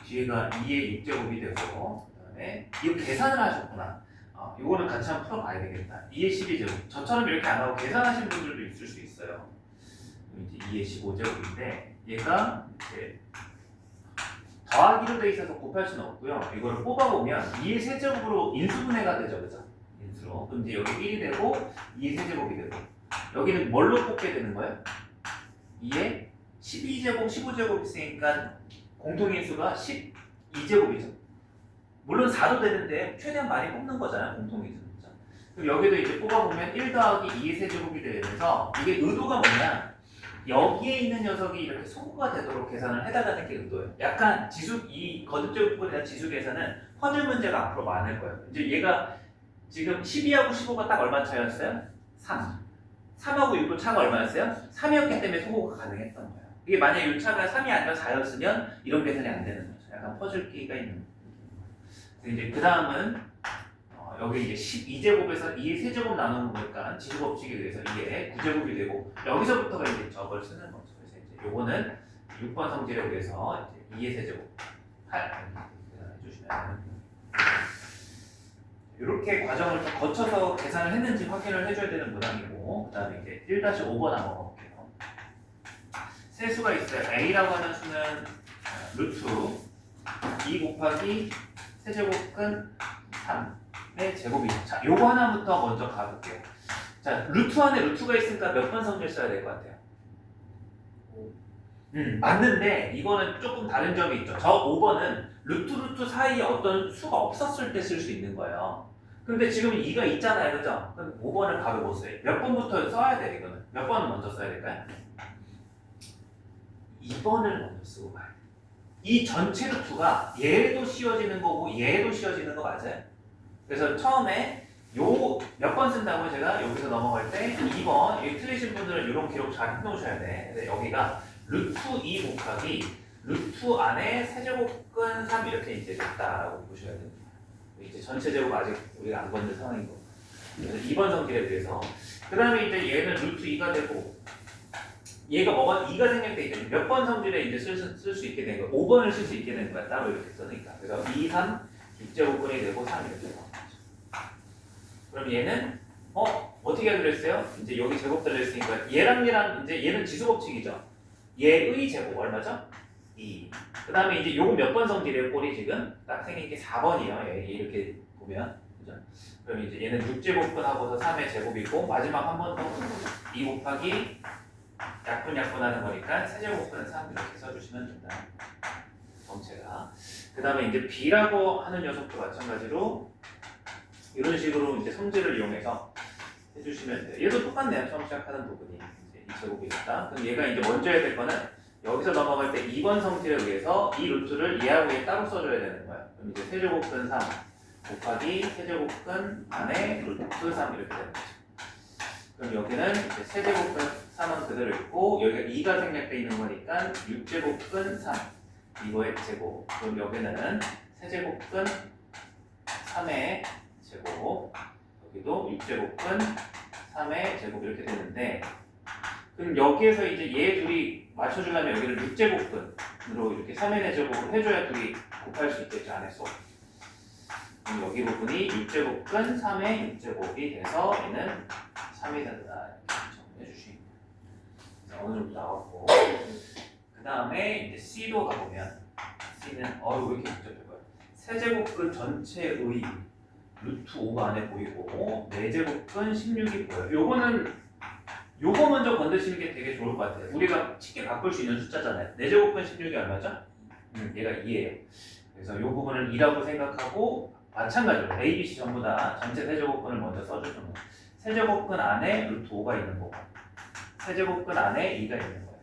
뒤에가 2의 6제곱이 되고 그 다음에 이거 계산을 하셨구나. 이거는 같이 한번 풀어봐야 되겠다. 2의 12제곱. 저처럼 이렇게 안 하고 계산하신 분들도 있을 수 있어요. 이제 2의 15제곱인데 얘가 이제 더하기로 돼 있어서 곱할 수는 없고요. 이거를 뽑아보면 2의 세제곱으로 인수분해가 되죠, 그죠? 인수로. 그럼 이제 여기 1이 되고 2의 세제곱이 되고 여기는 뭘로 뽑게 되는 거예요? 2의 12제곱, 15제곱 있으니까 공통인수가 12제곱이죠. 물론 4도 되는데 최대한 많이 뽑는 거잖아요, 공통인수는. 그럼 여기도 이제 뽑아보면 1 더하기 2의 세제곱이 되면서 이게 의도가 뭐냐? 여기에 있는 녀석이 이렇게 소수가 되도록 계산을 해달라는 게 의도예요. 약간 지수, 이 거듭제곱에 대한 지수 계산은 퍼즐 문제가 앞으로 많을 거예요. 이제 얘가 지금 12하고 15가 딱 얼마 차이였어요? 3. 3하고 6도 차가 얼마였어요? 3이었기 때문에 소거가 가능했던 거예요. 이게 만약에 이 차가 3이 아니라 4였으면 이런 계산이 안 되는 거죠. 약간 퍼즐 끼가 있는. 이제 그 다음은 여기 이제 12제곱에서 2의 세제곱 나누는 거니까 지수법칙에 의해서 2의 9제곱이 되고 여기서부터가 이제 저걸 쓰는 거죠. 그래서 이제 요거는 6번 성질에 의해서 이제 2의 세제곱 8 해주시면 됩니다. 이렇게 과정을 좀 거쳐서 계산을 했는지 확인을 해줘야 되는 문항이고 그 다음에 이제 1-5번 한번 가볼게요. 세수가 있어요. A라고 하는 수는 루트 2 곱하기 세제곱근 3의 제곱이죠. 자, 요거 하나부터 먼저 가볼게요. 자, 루트 안에 루트가 있으니까 몇 번 성질 써야 될 것 같아요? 맞는데 이거는 조금 다른 점이 있죠. 저 5번은 루트 사이에 어떤 수가 없었을 때 쓸 수 있는 거예요. 근데 지금 2가 있잖아요, 그죠? 그럼 5번을 바로 못 써요. 몇 번부터 써야 돼, 이거는? 몇 번을 먼저 써야 될까요? 2번을 먼저 쓰고 가요. 이 전체 루트가 얘도 씌워지는 거고 얘도 씌워지는 거 맞아요? 그래서 처음에 요 몇 번 쓴다고요? 제가 여기서 넘어갈 때 2번 이 틀리신 분들은 이런 기록 잘 해놓으셔야 돼. 근데 여기가 루트 2 곱하기 루트 안에 세제곱근 3 이렇게 이제 됐다라고 보셔야 됩니다. 이제 전체 제곱 아직 우리가 안 건든 상황인 거. 그래서 2번 성질에 대해서 그 다음에 이제 얘는 루트 2가 되고 얘가 뭐가 2가 생길 때 이제 몇 번 성질에 이제 쓸 수 있게 된 거야. 5번을 쓸 수 있게 된 거야. 따로 이렇게 써니까. 그래서 2, 3, 6제곱근이 되고 3 이렇게 되는 거죠. 그럼 얘는 어떻게 하기로 했어요? 이제 여기 제곱 들려있으니까 얘랑 이제 얘는 지수법칙이죠. 얘의 제곱 얼마죠? 2. 그 다음에 이제 요거 몇 번 성질이에요? 꼴이 지금 딱 생긴 게 4번이에요. 얘 이렇게 보면 그죠? 그럼 이제 얘는 6제곱근 하고서 3의 제곱이고 마지막 한 번 더 2 곱하기 약분하는 거니까 세제곱근 3 이렇게 써주시면 된다. 전체가. 그 다음에 이제 B라고 하는 녀석도 마찬가지로 이런 식으로 이제 성질을 이용해서 해주시면 돼요. 얘도 똑같네요. 처음 시작하는 부분이 이제 이 제곱이겠다. 그럼 얘가 이제 먼저 해야 될 거는 여기서 넘어갈 때 2번 성질에 의해서 이 루트를 얘하고 얘 따로 써줘야 되는 거예요. 그럼 이제 세제곱근 3 곱하기 세제곱근 안에 루트 3 이렇게 되는 거죠. 그럼 여기는 이제 세제곱근 3은 그대로 있고 여기가 2가 생략 돼 있는 거니까 6제곱근 3 이거의 제곱. 그럼 여기는 세제곱근 3의 제곱 여기도 6제곱근 3의 제곱 이렇게 되는데 그럼 여기에서 이제 얘 둘이 맞춰주려면 여기를 6제곱근으로 이렇게 3n의 제곱을 해줘야 둘이 곱할 수 있겠죠 안에서. 그럼 여기 부분이 6제곱근 3의 6제곱이 돼서 얘는 3이 된다 이렇게 정리해 주시면 돼요. 어느 정도 나왔고 그 다음에 이제 C로 가보면 C는 왜 이렇게 복잡해요? 세제곱근 전체의 루트 5가 안에 보이고 4제곱근 16이 보여요. 요거 먼저 건드시는 게 되게 좋을 것 같아요. 우리가 쉽게 바꿀 수 있는 숫자잖아요. 4제곱근 16이 얼마죠? 얘가 2예요. 그래서 요 부분을 2라고 생각하고 마찬가지로 A, B, C 전부 다 전체 세제곱근을 먼저 써주는 거예요. 세제곱근 안에 루트 5가 있는 거고 세제곱근 안에 2가 있는 거예요.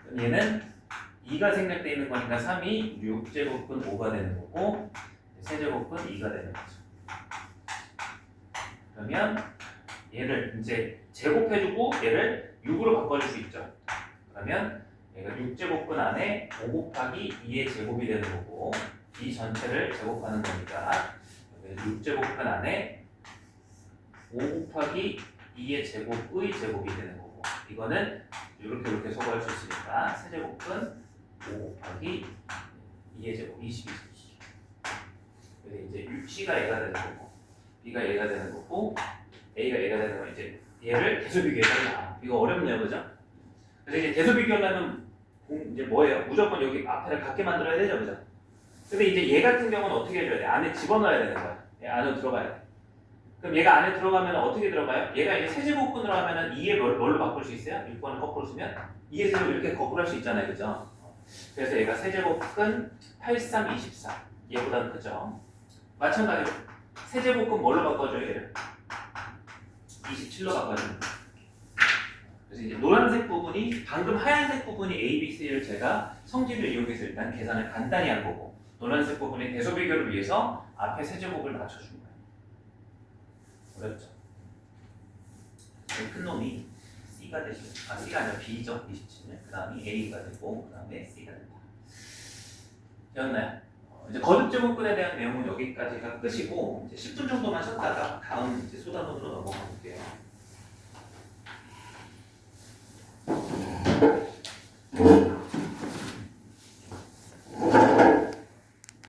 그럼 얘는 2가 생략되어 있는 거니까 3이 6제곱근 5가 되는 거고 세제곱근 2가 되는 거죠. 그러면 얘를 이제 제곱해주고 얘를 6으로 바꿔줄 수 있죠. 그러면 얘가 6제곱근 안에 5 곱하기 2의 제곱이 되는 거고 이 전체를 제곱하는 거니까 6제곱근 안에 5 곱하기 2의 제곱의 제곱이 되는 거고 이거는 이렇게 소거할 수 있으니까 세제곱근 5 곱하기 2의 제곱 22. 그래서 이제 C가 얘가 되는 거고 B가 얘가 되는 거고 A가 얘가 되는 거 이제 얘를 대소 비교해서 이거 어렵네요, 그죠? 그래서 이제 대소 비교하려면 이제 뭐예요? 무조건 여기 앞에를 같게 만들어야 되죠, 그죠? 근데 이제 얘 같은 경우는 어떻게 해줘야 돼? 안에 집어넣어야 되는 거야. 얘 안으로 들어가야 돼. 그럼 얘가 안에 들어가면 어떻게 들어가요? 얘가 이제 세제곱근으로 하면은 2에 뭘로 바꿀 수 있어요? 6번을 거꾸로 쓰면 2의 세제곱 이렇게 거꾸로 할 수 있잖아요, 그죠? 그래서 얘가 세제곱근 83, 24 얘보다는 크죠? 마찬가지로 세제곱근 뭘로 바꿔줘요, 얘를? 27로 바꿔주는 거예요. 그래서 이제 노란색 부분이 방금 하얀색 부분이 A, B, C를 제가 성질을 이용해서 일단 계산을 간단히 한 거고 노란색 부분이 대소 비교를 위해서 앞에 세제곱을 맞춰준 거예요. 어렵죠? 큰 놈이 C가 되시고 C가 아니라 B죠. 27. 그 다음이 A가 되고 그 다음에 C가 된다. 되었나요? 이제 거듭제곱근에 대한 내용은 여기까지가 끝이고 이제 10분 정도만 쉬었다가 다음 이제 소단원으로 넘어가 볼게요.